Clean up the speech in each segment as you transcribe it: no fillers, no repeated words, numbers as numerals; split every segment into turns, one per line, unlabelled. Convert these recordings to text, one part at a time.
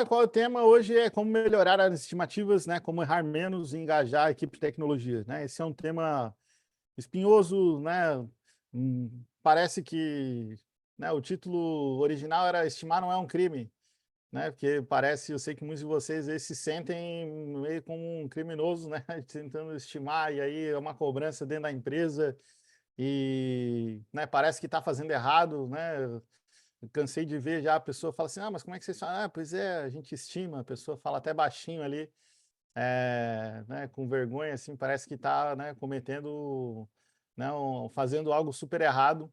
Qual é o tema hoje? É como melhorar as estimativas, né? Como errar menos e engajar a equipe de tecnologia, né? Esse é um tema espinhoso, né? Parece que, né, o título original era Estimar não é um crime, né? Porque parece, eu sei que muitos de vocês aí se sentem meio como um criminoso, né? Tentando estimar, e aí é uma cobrança dentro da empresa e, né, parece que está fazendo errado, né? Eu cansei de ver já a pessoa fala assim, mas como é que vocês falam? Pois é, a gente estima, a pessoa fala até baixinho ali, né, com vergonha, assim, parece que está, né, cometendo, né, fazendo algo super errado.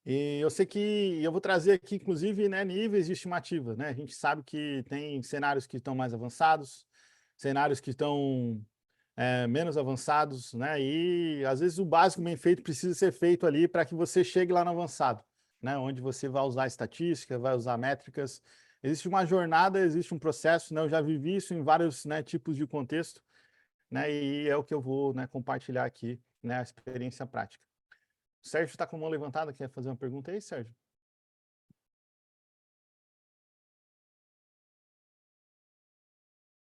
E eu sei que eu vou trazer aqui, inclusive, né, níveis de estimativa, né? A gente sabe que tem cenários que estão mais avançados, cenários que estão menos avançados, né? E às vezes o básico bem feito precisa ser feito ali para que você chegue lá no avançado, né? Onde você vai usar estatística, vai usar métricas. Existe uma jornada, existe um processo, né? Eu já vivi isso em vários, né, tipos de contexto, né? E é o que eu vou, né, compartilhar aqui, né? A experiência prática. O Sérgio está com a mão levantada, quer fazer uma pergunta aí, Sérgio?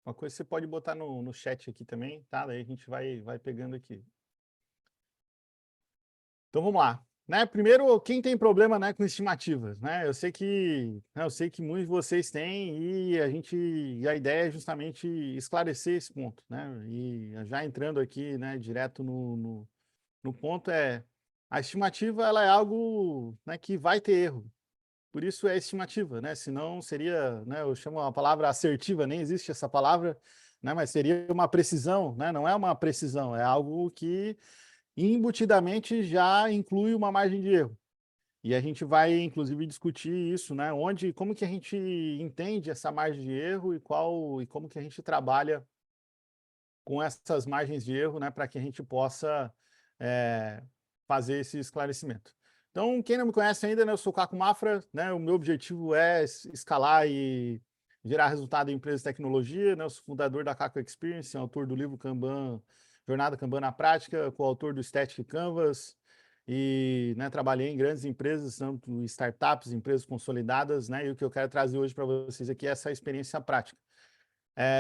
Uma coisa você pode botar no chat aqui também, tá? Daí a gente vai pegando aqui. Então vamos lá. Né, primeiro, quem tem problema, né, com estimativas, né? Eu sei que muitos de vocês têm e a ideia é justamente esclarecer esse ponto, né? E já entrando aqui, né, direto no ponto a estimativa ela é algo, né, que vai ter erro. Por isso é estimativa, né? Senão seria, né, eu chamo a palavra assertiva, nem existe essa palavra, né, mas seria uma precisão, né? Não é uma precisão, é algo que embutidamente já inclui uma margem de erro. E a gente vai, inclusive, discutir isso, né? Como que a gente entende essa margem de erro e como que a gente trabalha com essas margens de erro, né? Para que a gente possa fazer esse esclarecimento. Então, quem não me conhece ainda, né? Eu sou o Caco Mafra, né? O meu objetivo é escalar e gerar resultado em empresas de tecnologia, né? Eu sou fundador da Caco Experience, autor do livro Kanban, Jornada Kanban na Prática, coautor do Static Canvas, e, né, trabalhei em grandes empresas, tanto startups, empresas consolidadas, né? E o que eu quero trazer hoje para vocês aqui é essa experiência prática.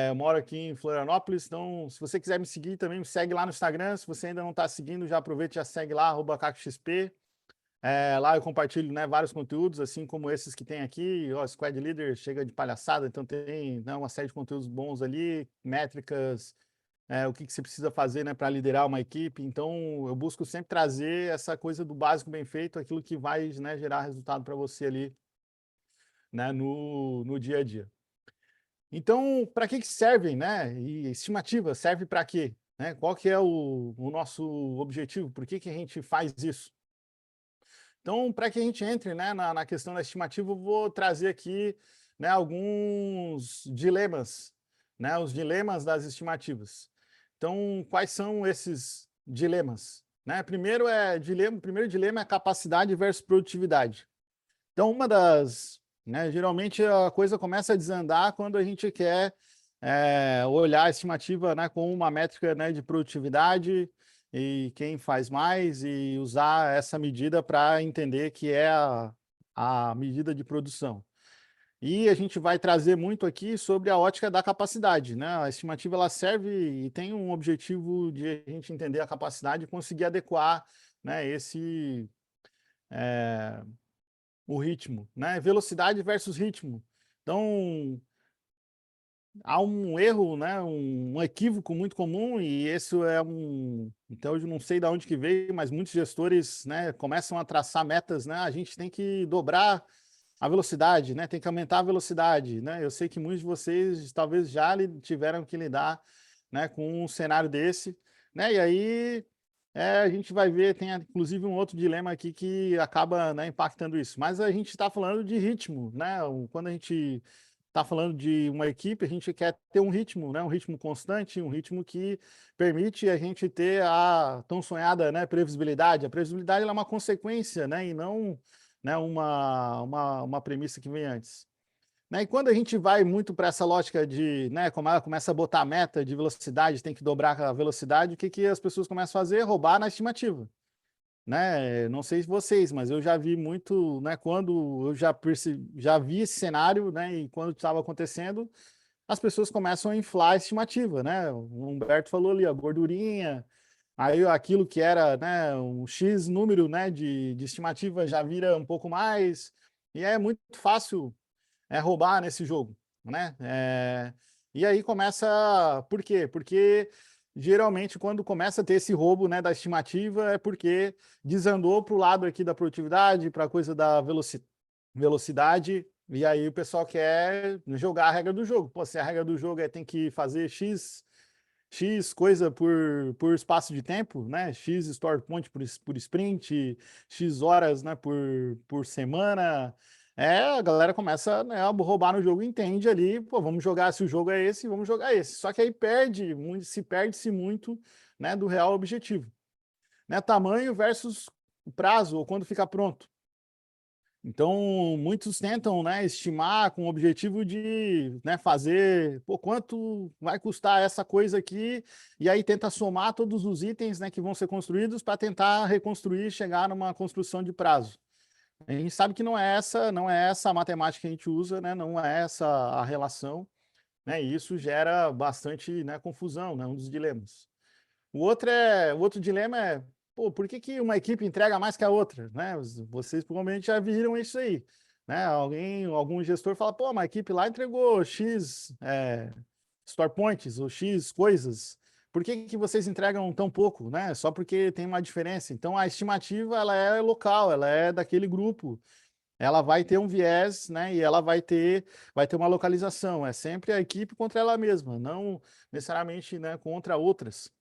Eu moro aqui em Florianópolis, então se você quiser me seguir também, me segue lá no Instagram. Se você ainda não está seguindo, já aproveita e já segue lá, @cacoxp. Lá eu compartilho, né, vários conteúdos, assim como esses que tem aqui. Ó, Squad Leader chega de palhaçada, então tem, né, uma série de conteúdos bons ali, métricas, o que você precisa fazer, né, para liderar uma equipe. Então eu busco sempre trazer essa coisa do básico bem feito, aquilo que vai, né, gerar resultado para você ali, né, no dia a dia. Então, para que servem, né? E estimativa serve para quê? Né? Qual que é o nosso objetivo? Por que a gente faz isso? Então, para que a gente entre, né, na questão da estimativa, eu vou trazer aqui, né, alguns dilemas, né, os dilemas das estimativas. Então, quais são esses dilemas? Né? O primeiro dilema é capacidade versus produtividade. Então, né, geralmente a coisa começa a desandar quando a gente quer olhar a estimativa, né, com uma métrica, né, de produtividade e quem faz mais e usar essa medida para entender que é a medida de produção. E a gente vai trazer muito aqui sobre a ótica da capacidade, né? A estimativa ela serve e tem um objetivo de a gente entender a capacidade e conseguir adequar, né, é, o ritmo, né? Velocidade versus ritmo. Então, há um erro, né? Um equívoco muito comum e isso então eu não sei de onde que veio, mas muitos gestores, né, começam a traçar metas, né? A gente tem que dobrar a velocidade, né? Tem que aumentar a velocidade, né? Eu sei que muitos de vocês talvez já tiveram que lidar, né, com um cenário desse, né? E aí a gente vai ver, tem inclusive um outro dilema aqui que acaba, né, impactando isso. Mas a gente está falando de ritmo, né? Quando a gente está falando de uma equipe, a gente quer ter um ritmo, né? Um ritmo constante, um ritmo que permite a gente ter a tão sonhada, né, previsibilidade. A previsibilidade ela é uma consequência, né, e não, né, uma premissa que vem antes. Né? E quando a gente vai muito para essa lógica de, né, como ela começa a botar a meta de velocidade, tem que dobrar a velocidade, o que as pessoas começam a fazer? Roubar na estimativa. né? Não sei se vocês, mas eu já vi muito, né? Quando eu já vi esse cenário, né? E quando estava acontecendo, as pessoas começam a inflar a estimativa, né? O Humberto falou ali, a gordurinha, aí aquilo que era, né, um X número, né, de estimativa já vira um pouco mais, e é muito fácil roubar nesse jogo, né? E aí começa, por quê? Porque geralmente quando começa a ter esse roubo, né, da estimativa é porque desandou para o lado aqui da produtividade, para a coisa da velocidade, e aí o pessoal quer jogar a regra do jogo. Pô, se a regra do jogo tem que fazer X coisa por espaço de tempo, né? X store point por sprint, X horas, né, por semana. A galera começa, né, a roubar no jogo, entende ali, pô, vamos jogar, se o jogo é esse, vamos jogar esse. Só que aí perde-se muito, né, do real objetivo. Né? Tamanho versus prazo, ou quando fica pronto. Então, muitos tentam, né, estimar com o objetivo de, né, fazer, pô, quanto vai custar essa coisa aqui, e aí tenta somar todos os itens, né, que vão ser construídos para tentar reconstruir e chegar numa construção de prazo. A gente sabe que não é essa a matemática que a gente usa, né, não é essa a relação, né, e isso gera bastante, né, confusão, né, um dos dilemas. O outro dilema é, pô, por que que uma equipe entrega mais que a outra, né? Vocês provavelmente já viram isso aí, né? Algum gestor fala, pô, uma equipe lá entregou X store points ou X coisas. Por que que vocês entregam tão pouco, né? Só porque tem uma diferença. Então a estimativa ela é local, ela é daquele grupo. Ela vai ter um viés, né? E ela vai ter uma localização. É sempre a equipe contra ela mesma, não necessariamente, né, contra outras.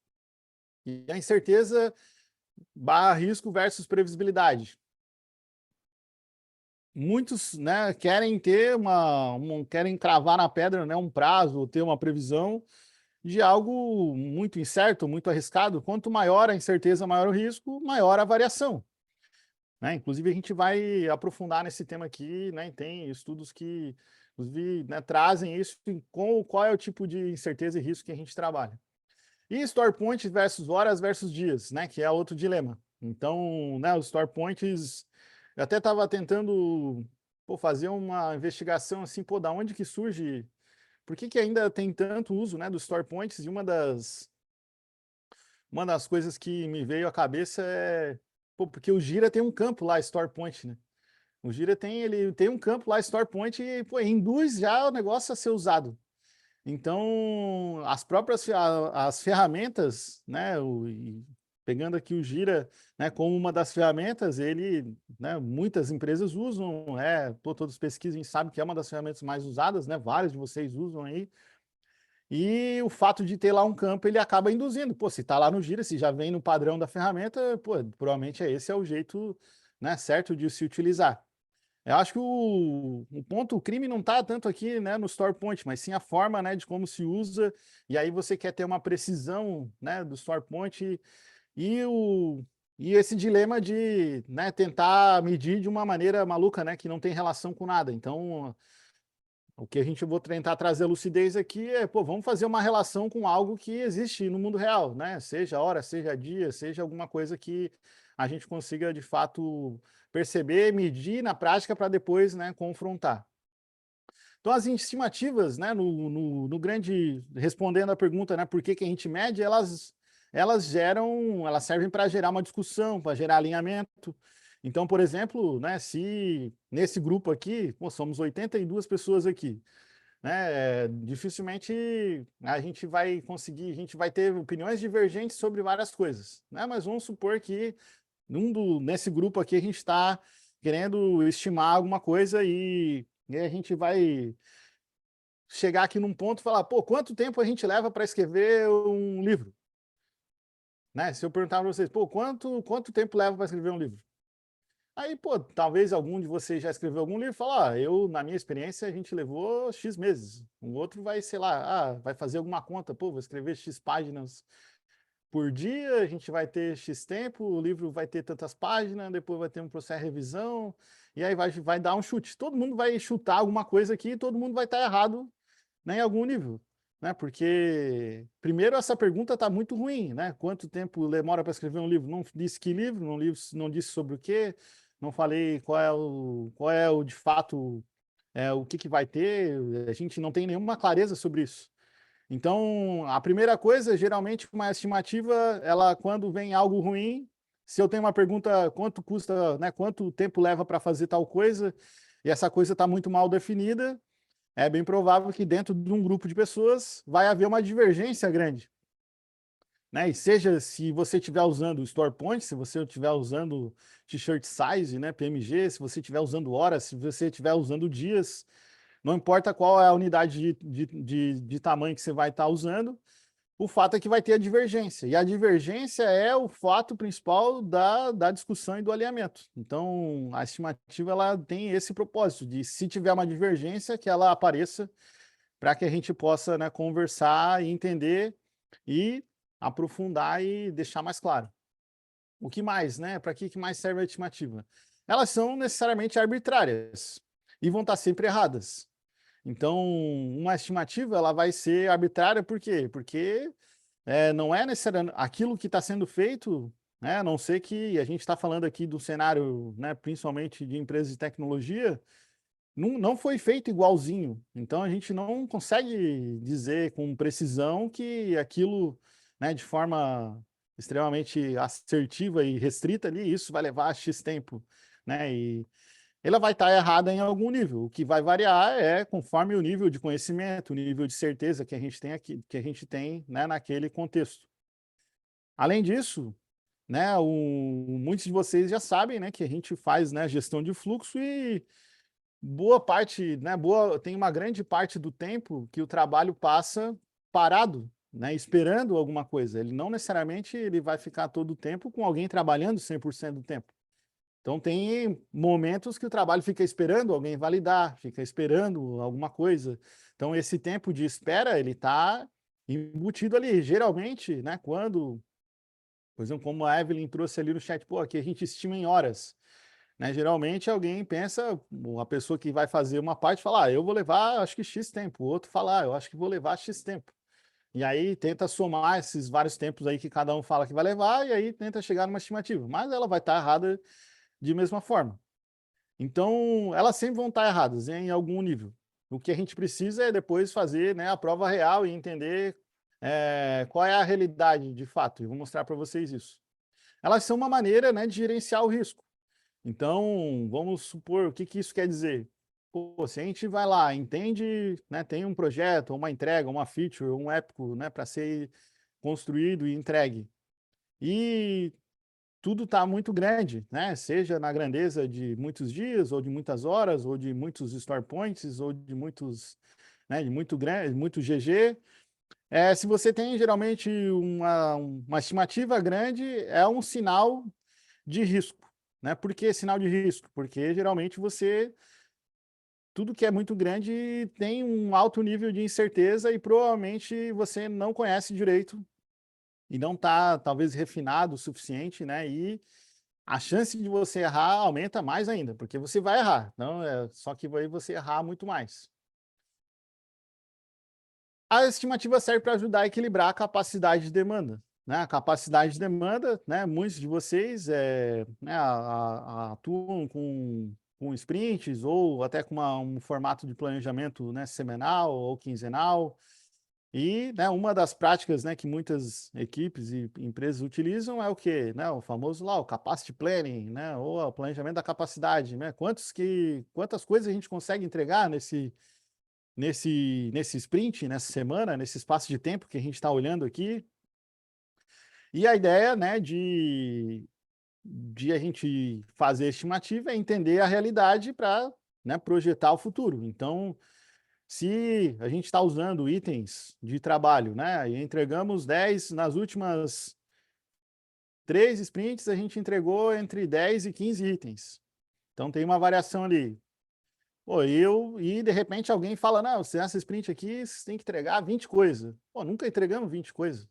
E a incerteza barra risco versus previsibilidade. Muitos, né, querem ter querem cravar na pedra, né, um prazo, ter uma previsão de algo muito incerto, muito arriscado. Quanto maior a incerteza, maior o risco, maior a variação. Né? Inclusive, a gente vai aprofundar nesse tema aqui, né? Tem estudos que, inclusive, né, trazem isso com qual é o tipo de incerteza e risco que a gente trabalha. E store points versus horas versus dias, né? Que é outro dilema. Então, né, os store points, eu até estava tentando, pô, fazer uma investigação assim, pô, da onde que surge, por que que ainda tem tanto uso, né, dos store points? E uma das coisas que me veio à cabeça é, pô, porque o Gira tem um campo lá, store point, né? O Gira ele tem um campo lá, store point, e, pô, induz já o negócio a ser usado. Então, as ferramentas, né, pegando aqui o Gira, né, como uma das ferramentas, né, muitas empresas usam, todos pesquisam e sabem que é uma das ferramentas mais usadas, né, vários de vocês usam aí, e o fato de ter lá um campo, ele acaba induzindo, pô, se está lá no Gira, se já vem no padrão da ferramenta, pô, provavelmente esse é o jeito, né, certo de se utilizar. Eu acho que o crime não está tanto aqui, né, no store point, mas sim a forma, né, de como se usa, e aí você quer ter uma precisão, né, do store point e, e esse dilema de, né, tentar medir de uma maneira maluca, né, que não tem relação com nada. Então, o que a gente vou tentar trazer lucidez aqui é, pô, vamos fazer uma relação com algo que existe no mundo real, né? Seja hora, seja dia, seja alguma coisa que a gente consiga de fato perceber, medir na prática para depois, né, confrontar. Então, as estimativas, né, no grande, respondendo à pergunta, né, por que que a gente mede, elas servem para gerar uma discussão, para gerar alinhamento. Então, por exemplo, né, se nesse grupo aqui, pô, somos 82 pessoas aqui, né, dificilmente a gente vai conseguir, a gente vai ter opiniões divergentes sobre várias coisas, né, mas vamos supor que nesse grupo aqui a gente está querendo estimar alguma coisa e a gente vai chegar aqui num ponto e falar, pô, quanto tempo a gente leva para escrever um livro? Né? Se eu perguntar para vocês, pô, quanto tempo leva para escrever um livro? Aí, pô, talvez algum de vocês já escreveu algum livro e fala, na minha experiência, a gente levou X meses. O outro vai, sei lá, vai fazer alguma conta, pô, vou escrever X páginas por dia, a gente vai ter X tempo, o livro vai ter tantas páginas, depois vai ter um processo de revisão, e aí vai dar um chute. Todo mundo vai chutar alguma coisa aqui e todo mundo vai estar errado, né, em algum nível. né? Porque, primeiro, essa pergunta está muito ruim, né? Quanto tempo demora para escrever um livro? Não disse que livro, não disse sobre o quê, não falei qual é o de fato, o que vai ter, a gente não tem nenhuma clareza sobre isso. Então, a primeira coisa, geralmente, uma estimativa, ela, quando vem algo ruim, se eu tenho uma pergunta, quanto custa, né, quanto tempo leva para fazer tal coisa, e essa coisa está muito mal definida, é bem provável que dentro de um grupo de pessoas vai haver uma divergência grande. Né? E seja se você estiver usando o store point, se você estiver usando t-shirt size, né, PMG, se você estiver usando horas, se você estiver usando dias, não importa qual é a unidade de tamanho que você vai estar usando, o fato é que vai ter a divergência. E a divergência é o fato principal da discussão e do alinhamento. Então, a estimativa ela tem esse propósito, de se tiver uma divergência, que ela apareça para que a gente possa, né, conversar e entender e aprofundar e deixar mais claro. O que mais, né? Para que mais serve a estimativa? Elas são necessariamente arbitrárias e vão estar sempre erradas. Então, uma estimativa ela vai ser arbitrária, por quê? Porque não é necessariamente aquilo que está sendo feito, né? A não ser que a gente está falando aqui do cenário, né, principalmente de empresas de tecnologia, não foi feito igualzinho. Então, a gente não consegue dizer com precisão que aquilo, né, de forma extremamente assertiva e restrita ali, isso vai levar X tempo, né? E ela vai estar errada em algum nível. O que vai variar é conforme o nível de conhecimento, o nível de certeza que a gente tem aqui, que a gente tem, né, naquele contexto. Além disso, né, muitos de vocês já sabem, né, que a gente faz, né, gestão de fluxo e boa parte, né, tem uma grande parte do tempo que o trabalho passa parado, né, esperando alguma coisa. Ele não necessariamente ele vai ficar todo o tempo com alguém trabalhando 100% do tempo. Então, tem momentos que o trabalho fica esperando alguém validar, fica esperando alguma coisa. Então, esse tempo de espera, ele está embutido ali. Geralmente, né, quando, por exemplo, como a Evelyn trouxe ali no chat, pô, aqui a gente estima em horas. Né? Geralmente, alguém pensa, uma pessoa que vai fazer uma parte fala, eu vou levar, acho que X tempo. O outro fala, eu acho que vou levar X tempo. E aí, tenta somar esses vários tempos aí que cada um fala que vai levar, e aí tenta chegar numa estimativa. Mas ela vai estar errada de mesma forma. Então, elas sempre vão estar erradas em algum nível. O que a gente precisa é depois fazer, né, a prova real e entender qual é a realidade de fato. E vou mostrar para vocês isso. Elas são uma maneira, né, de gerenciar o risco. Então, vamos supor, o que isso quer dizer? Pô, se a gente vai lá, entende, né, tem um projeto, uma entrega, uma feature, um épico, né, para ser construído e entregue. E tudo está muito grande, né? Seja na grandeza de muitos dias, ou de muitas horas, ou de muitos store points, ou de muitos, né, de muito grande, muito GG. Se você tem geralmente uma estimativa grande, é um sinal de risco, né? Por que sinal de risco? Porque geralmente tudo que é muito grande tem um alto nível de incerteza e provavelmente você não conhece direito e não está, talvez, refinado o suficiente, né? E a chance de você errar aumenta mais ainda, porque você vai errar. Não, só que vai você errar muito mais. A estimativa serve para ajudar a equilibrar a capacidade de demanda. Né? A capacidade de demanda, né? Muitos de vocês né, atuam com sprints ou até com um formato de planejamento, né, semanal ou quinzenal. E, né, uma das práticas, né, que muitas equipes e empresas utilizam é o quê? Né, o famoso lá, o capacity planning, né, ou o planejamento da capacidade, né? Quantas coisas a gente consegue entregar nesse sprint, nessa semana, nesse espaço de tempo que a gente está olhando aqui. E a ideia, né, de a gente fazer a estimativa é entender a realidade para, né, projetar o futuro. Então, se a gente está usando itens de trabalho, né, e entregamos 10 nas últimas 3 sprints, a gente entregou entre 10 e 15 itens. Então tem uma variação ali. Pô, e de repente alguém fala, não, nessa sprint aqui você tem que entregar 20 coisas. Pô, nunca entregamos 20 coisas.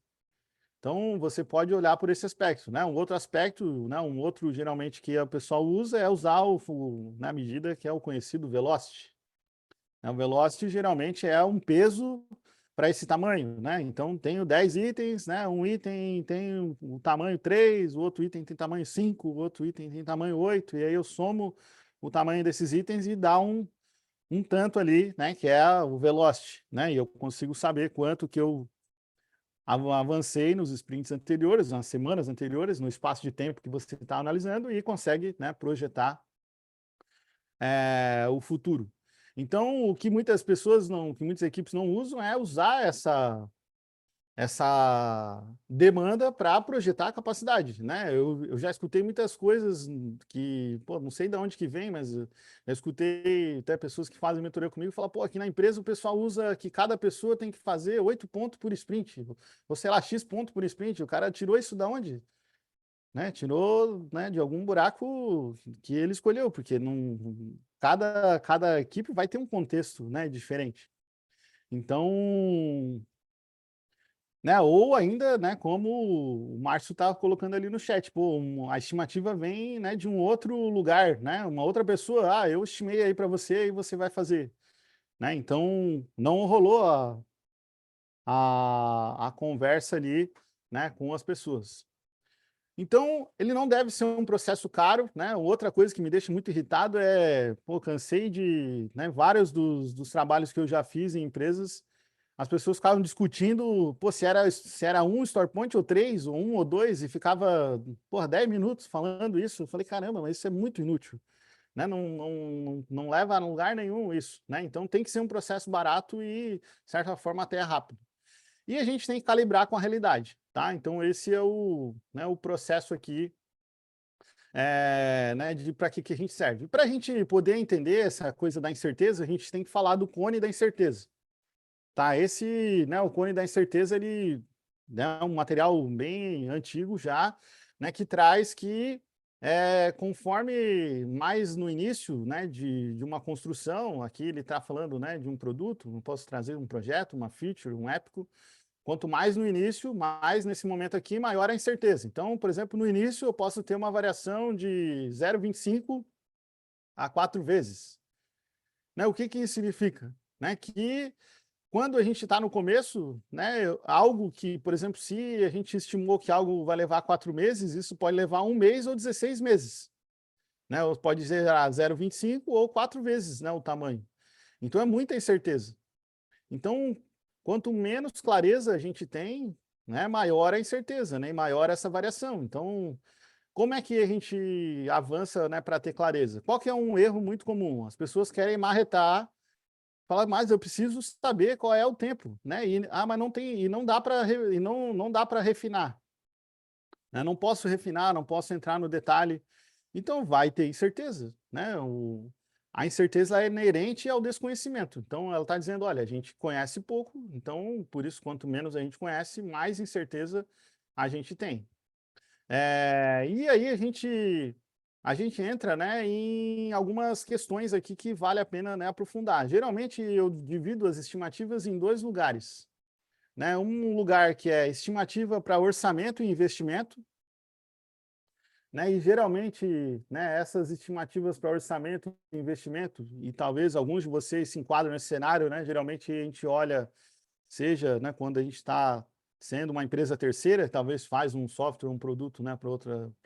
Então você pode olhar por esse aspecto, né? Um outro aspecto, né, um outro geralmente que o pessoal usa é usar na medida que é o conhecido velocity. O velocity geralmente é um peso para esse tamanho, né? Então, tenho 10 itens, né? Um item tem o tamanho 3, o outro item tem tamanho 5, o outro item tem tamanho 8, e aí eu somo o tamanho desses itens e dá um tanto ali, né? Que é o velocity, né? E eu consigo saber quanto que eu avancei nos sprints anteriores, nas semanas anteriores, no espaço de tempo que você está analisando e consegue, né, projetar o futuro. Então, o que muitas pessoas não, que muitas equipes não usam é usar essa demanda para projetar a capacidade, né? Eu já escutei muitas coisas que, pô, não sei de onde que vem, mas eu escutei até pessoas que fazem mentoria comigo falar, pô, aqui na empresa o pessoal usa que cada pessoa tem que fazer 8 pontos por sprint, ou sei lá, X pontos por sprint. O cara tirou isso da onde? Né? Tirou, né, de algum buraco que ele escolheu, porque não, cada equipe vai ter um contexto, né, diferente. Então, né, ou ainda, né, como o Márcio estava colocando ali no chat, pô, a estimativa vem, né, de um outro lugar, né, uma outra pessoa, eu estimei aí para você e você vai fazer, né? Então, não rolou a conversa ali, né, com as pessoas. Então, ele não deve ser um processo caro, né? Outra coisa que me deixa muito irritado é, pô, cansei de, né, vários dos trabalhos que eu já fiz em empresas, as pessoas ficavam discutindo, pô, se era um store point ou três, ou um ou dois, e ficava, pô, 10 minutos falando isso. Eu falei, caramba, mas isso é muito inútil, né? Não leva a lugar nenhum isso, né? Então, tem que ser um processo barato e, de certa forma, até rápido. E a gente tem que calibrar com a realidade, tá? Então, esse é o processo aqui, né, de para que a gente serve. Para a gente poder entender essa coisa da incerteza, a gente tem que falar do cone da incerteza, tá? Esse, né, o cone da incerteza, ele, né, é um material bem antigo já, né, que traz que conforme mais no início, né, de uma construção, aqui ele está falando, né, de um produto, não posso trazer um projeto, uma feature, um épico. Quanto mais no início, mais nesse momento aqui, maior a incerteza. Então, por exemplo, no início eu posso ter uma variação de 0,25 a 4 vezes. Né? O que que isso significa? Né? Que quando a gente está no começo, né, algo que, por exemplo, se a gente estimou que algo vai levar 4 meses, isso pode levar 1 mês ou 16 meses. Né? Ou pode ser 0,25 ou 4 vezes, né, o tamanho. Então é muita incerteza. Então, quanto menos clareza a gente tem, né, maior a incerteza, né, e maior essa variação. Então, como é que a gente avança, né, para ter clareza? Qual que é um erro muito comum? As pessoas querem marretar, falar, mas eu preciso saber qual é o tempo, né? Mas não tem, e não dá para não dá para refinar, né? Não posso refinar, não posso entrar no detalhe. Então vai ter incerteza, né? A incerteza é inerente ao desconhecimento. Então ela está dizendo, olha, a gente conhece pouco, então por isso quanto menos a gente conhece, mais incerteza a gente tem. E aí a gente entra, né, em algumas questões aqui que vale a pena, né, aprofundar. Geralmente eu divido as estimativas em 2 lugares, né? Um lugar que é estimativa para orçamento e investimento, né? E geralmente, né, essas estimativas para orçamento e investimento, e talvez alguns de vocês se enquadram nesse cenário, né? Geralmente a gente olha, seja, né, quando a gente está sendo uma empresa terceira, talvez faz um software, um produto, né, para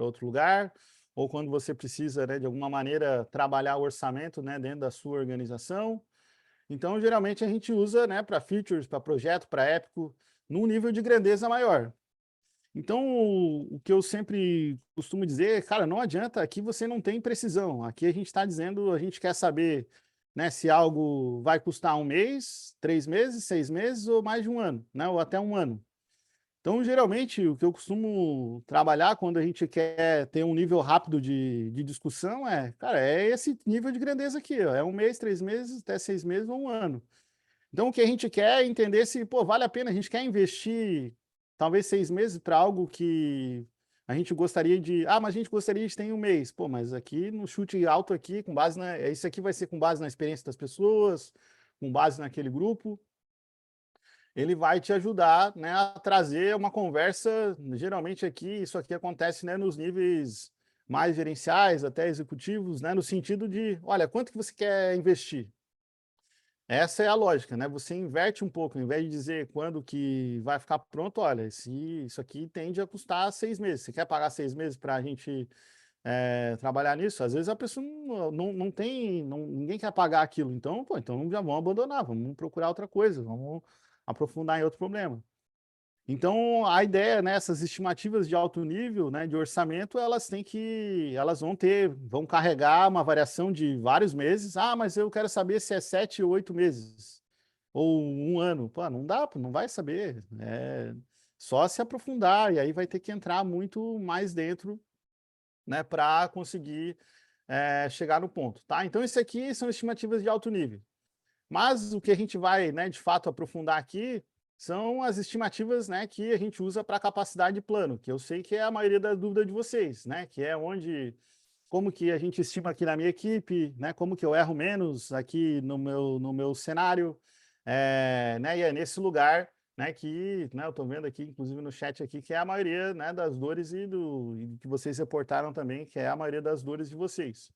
outro lugar, ou quando você precisa, né, de alguma maneira trabalhar o orçamento, né, dentro da sua organização. Então, geralmente a gente usa, né, para features, para projeto, para épico, num nível de grandeza maior. Então, o que eu sempre costumo dizer, cara, não adianta, aqui você não tem precisão. Aqui a gente está dizendo, a gente quer saber, né, se algo vai custar 1 mês, 3 meses, 6 meses ou mais de 1 ano, né, ou até 1 ano. Então, geralmente, o que eu costumo trabalhar quando a gente quer ter um nível rápido de discussão cara, é esse nível de grandeza aqui, ó, é 1 mês, 3 meses, até 6 meses ou 1 ano. Então, o que a gente quer é entender se, pô, vale a pena, a gente quer investir talvez 6 meses para algo que a gente gostaria de. Mas a gente gostaria de ter em 1 mês. Pô, mas aqui no chute alto aqui, com base na. Isso aqui vai ser com base na experiência das pessoas, com base naquele grupo. Ele vai te ajudar, né, a trazer uma conversa. Geralmente aqui, isso aqui acontece, né, nos níveis mais gerenciais, até executivos, né, no sentido de, olha, quanto que você quer investir? essa é a lógica, né? Você inverte um pouco, ao invés de dizer quando que vai ficar pronto, olha, isso aqui tende a custar 6 meses. Você quer pagar 6 meses para a gente trabalhar nisso? Às vezes a pessoa não tem, ninguém quer pagar aquilo. Então, pô, então já vamos abandonar, vamos procurar outra coisa, vamos aprofundar em outro problema. Então, a ideia, né, essas estimativas de alto nível, né, de orçamento, elas vão carregar uma variação de vários meses. Ah, mas eu quero saber se é 7 ou 8 meses, ou um ano. Pô, não dá, pô, não vai saber. É só se aprofundar, e aí vai ter que entrar muito mais dentro, né, para conseguir chegar no ponto, tá? Então, isso aqui são estimativas de alto nível. Mas o que a gente vai, né, de fato, aprofundar aqui são as estimativas, né, que a gente usa para capacidade de plano, que eu sei que é a maioria da dúvida de vocês, né, que é como que a gente estima aqui na minha equipe, né, como que eu erro menos aqui no meu cenário, né, e é nesse lugar, né, que, né, eu estou vendo aqui, inclusive no chat aqui, que é a maioria, né, das dores e que vocês reportaram também, que é a maioria das dores de vocês.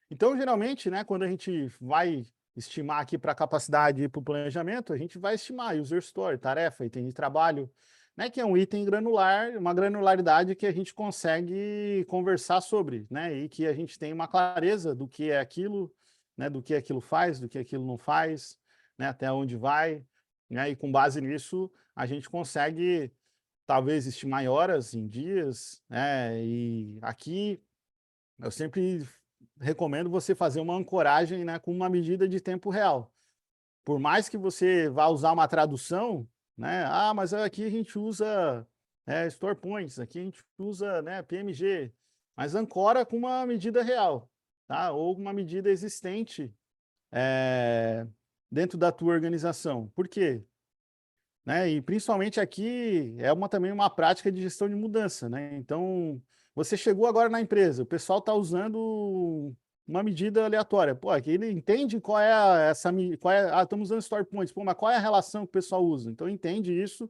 Então, geralmente, né, quando a gente vai estimar aqui para a capacidade e para o planejamento, a gente vai estimar user story, tarefa, item de trabalho, né, que é um item granular, uma granularidade que a gente consegue conversar sobre, né, e que a gente tem uma clareza do que é aquilo, né, do que aquilo faz, do que aquilo não faz, né, até onde vai, né, e com base nisso a gente consegue talvez estimar em horas, em dias, né, e aqui eu sempre recomendo você fazer uma ancoragem, né, com uma medida de tempo real. Por mais que você vá usar uma tradução, né? Ah, mas aqui a gente usa store points, aqui a gente usa, né, PMG, mas ancora com uma medida real, tá? Ou uma medida existente dentro da tua organização. Por quê? Né? E principalmente aqui é também uma prática de gestão de mudança, né? Então, você chegou agora na empresa, o pessoal está usando uma medida aleatória. Pô, aqui ele entende qual é estamos usando store points, pô, mas qual é a relação que o pessoal usa? Então, entende isso,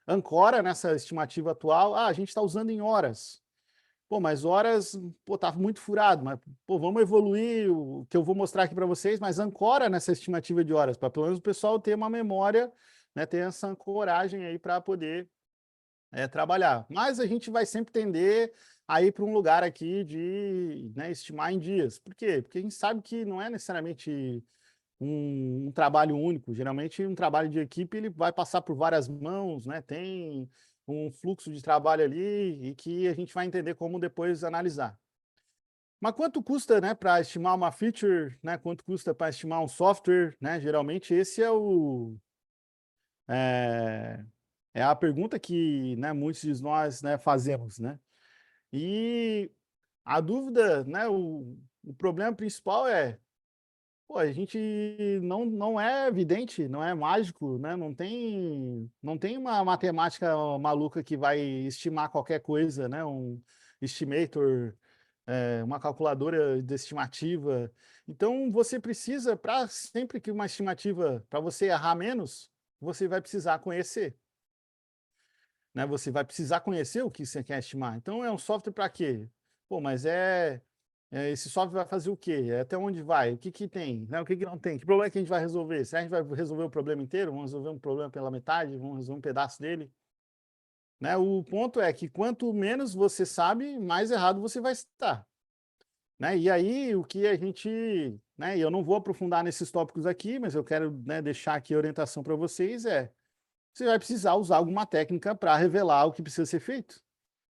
ancora nessa estimativa atual. Ah, a gente está usando em horas. Pô, mas horas, pô, tá muito furado, mas, pô, vamos evoluir o que eu vou mostrar aqui para vocês, mas ancora nessa estimativa de horas, para pelo menos o pessoal ter uma memória, né, ter essa ancoragem aí para poder trabalhar. Mas a gente vai sempre tender a ir para um lugar aqui de, né, estimar em dias. Por quê? Porque a gente sabe que não é necessariamente um trabalho único. Geralmente, um trabalho de equipe ele vai passar por várias mãos, né? Tem um fluxo de trabalho ali e que a gente vai entender como depois analisar. Mas quanto custa, né, para estimar uma feature, né? Quanto custa para estimar um software, né? Geralmente esse é, é a pergunta que, né, muitos de nós, né, fazemos, né? E a dúvida, né, o problema principal é pô, a gente não é evidente, não é mágico, né? Não tem uma matemática maluca que vai estimar qualquer coisa, né? Um estimator, uma calculadora de estimativa. Então, você precisa, para sempre que uma estimativa, para você errar menos, você vai precisar conhecer, né? Você vai precisar conhecer o que você quer estimar. Então, é um software para quê? Pô, mas esse software vai fazer o quê? Até onde vai? O que que tem? Né? O que que não tem? Que problema é que a gente vai resolver? Será que a gente vai resolver o problema inteiro? Vamos resolver um problema pela metade? Vamos resolver um pedaço dele? Né? O ponto é que quanto menos você sabe, mais errado você vai estar. Né? E aí, o que a gente... Né? E eu não vou aprofundar nesses tópicos aqui, mas eu quero, né, deixar aqui a orientação para vocês, você vai precisar usar alguma técnica para revelar o que precisa ser feito.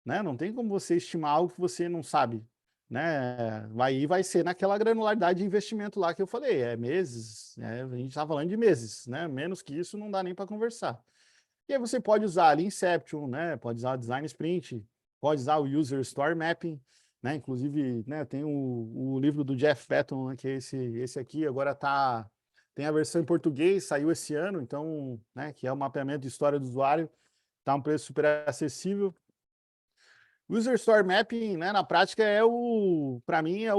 Né? Não tem como você estimar algo que você não sabe. Né? Vai ser naquela granularidade de investimento lá que eu falei, meses, a gente está falando de meses, né? Menos que isso não dá nem para conversar. E aí você pode usar ali Inception, né? Pode usar o Design Sprint, pode usar o User Story Mapping, né? Inclusive, né, tem o livro do Jeff Patton, né, que é esse aqui, agora tem a versão em português, saiu esse ano, então, né, que é o mapeamento de história do usuário, tá um preço super acessível. User Story Mapping, né, na prática, para mim, é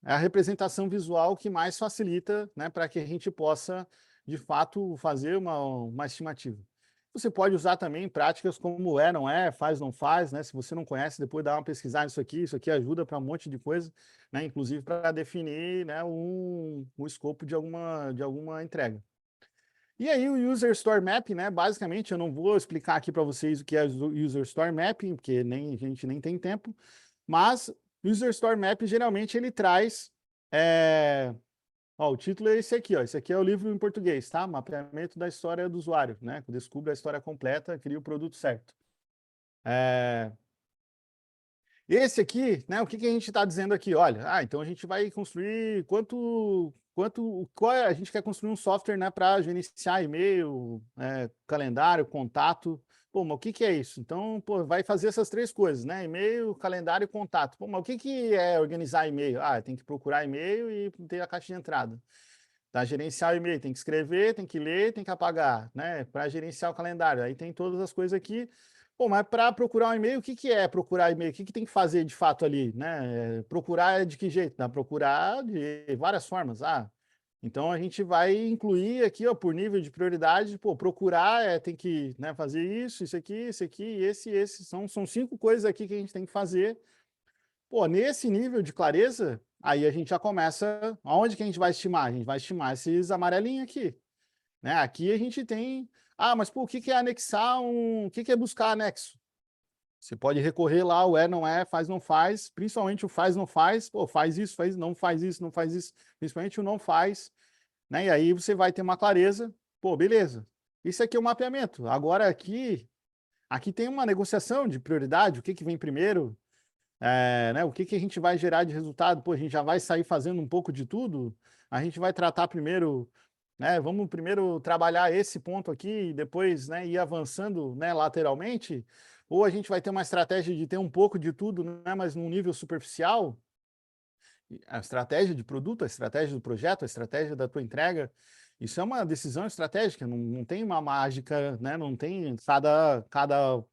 a representação visual que mais facilita, né, para que a gente possa, de fato, fazer uma estimativa. Você pode usar também práticas como é, não é, faz, não faz, né? Se você não conhece, depois dá uma pesquisada nisso aqui. Isso aqui ajuda para um monte de coisa, né? Inclusive para definir, né, o escopo de alguma entrega. E aí o User Story Map, né? Basicamente, eu não vou explicar aqui para vocês o que é o User Story Mapping, porque a gente nem tem tempo, mas o User Story Map, geralmente, ele traz... Ó, o título é esse aqui, ó. Esse aqui é o livro em português, tá? Mapeamento da história do usuário, né? Descubra a história completa, cria o produto certo. Esse aqui, né? O que a gente está dizendo aqui? Olha, então a gente vai construir a gente quer construir um software, né, para gerenciar e-mail, calendário, contato. Pô, mas o que é isso? Então, pô, vai fazer essas três coisas, né? E-mail, calendário e contato. Pô, mas o que é organizar e-mail? Tem que procurar e-mail e ter a caixa de entrada. Para gerenciar o e-mail, tem que escrever, tem que ler, tem que apagar, né? Para gerenciar o calendário, aí tem todas as coisas aqui. Pô, mas para procurar um e-mail, o que é procurar e-mail? O que tem que fazer de fato ali, né? Procurar de que jeito? Dá procurar de várias formas. Então a gente vai incluir aqui, ó, por nível de prioridade. Pô, procurar tem que, né, fazer isso aqui, esse. São 5 coisas aqui que a gente tem que fazer. Pô, nesse nível de clareza, aí a gente já começa. Aonde que a gente vai estimar? A gente vai estimar esses amarelinhos aqui, né? Aqui a gente tem. Mas pô, o que é anexar o que é buscar anexo? Você pode recorrer lá, o não é, faz, não faz, principalmente o faz, não faz. Pô, faz isso, não faz isso, não faz isso. Principalmente o não faz, né? E aí você vai ter uma clareza. Pô, beleza. Isso aqui é o mapeamento. Agora aqui tem uma negociação de prioridade, o que vem primeiro, né, o que a gente vai gerar de resultado? Pô, a gente já vai sair fazendo um pouco de tudo? A gente vai tratar primeiro, né, vamos primeiro trabalhar esse ponto aqui e depois, né, ir avançando, né, lateralmente? Ou a gente vai ter uma estratégia de ter um pouco de tudo, né, mas num nível superficial? A estratégia de produto, a estratégia do projeto, a estratégia da tua entrega, isso é uma decisão estratégica, não tem uma mágica, né, não tem cada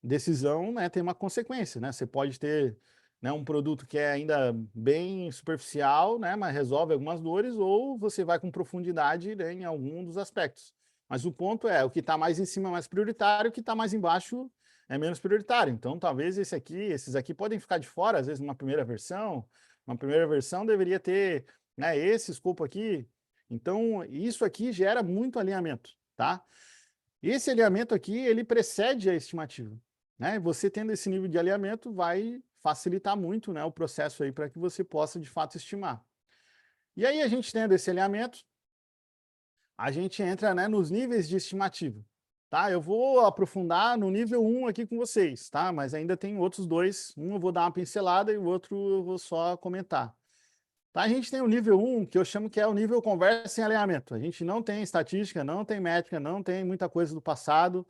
decisão, né, tem uma consequência, né? Você pode ter, né, um produto que é ainda bem superficial, né, mas resolve algumas dores, ou você vai com profundidade, né, em algum dos aspectos. Mas o ponto é, o que está mais em cima é mais prioritário, o que está mais embaixo é menos prioritário. Então, talvez esses aqui podem ficar de fora, às vezes, numa primeira versão. Uma primeira versão deveria ter, né, esse escopo aqui. Então, isso aqui gera muito alinhamento, tá? Esse alinhamento aqui, ele precede a estimativa, né? Você tendo esse nível de alinhamento vai facilitar muito, né, o processo aí para que você possa, de fato, estimar. E aí, a gente tendo esse alinhamento, a gente entra, né, nos níveis de estimativa, tá? Eu vou aprofundar no nível 1 aqui com vocês, tá? Mas ainda tem outros dois. Um eu vou dar uma pincelada e o outro eu vou só comentar. Tá, a gente tem o nível 1, que eu chamo que é o nível conversa em alinhamento. A gente não tem estatística, não tem métrica, não tem muita coisa do passado,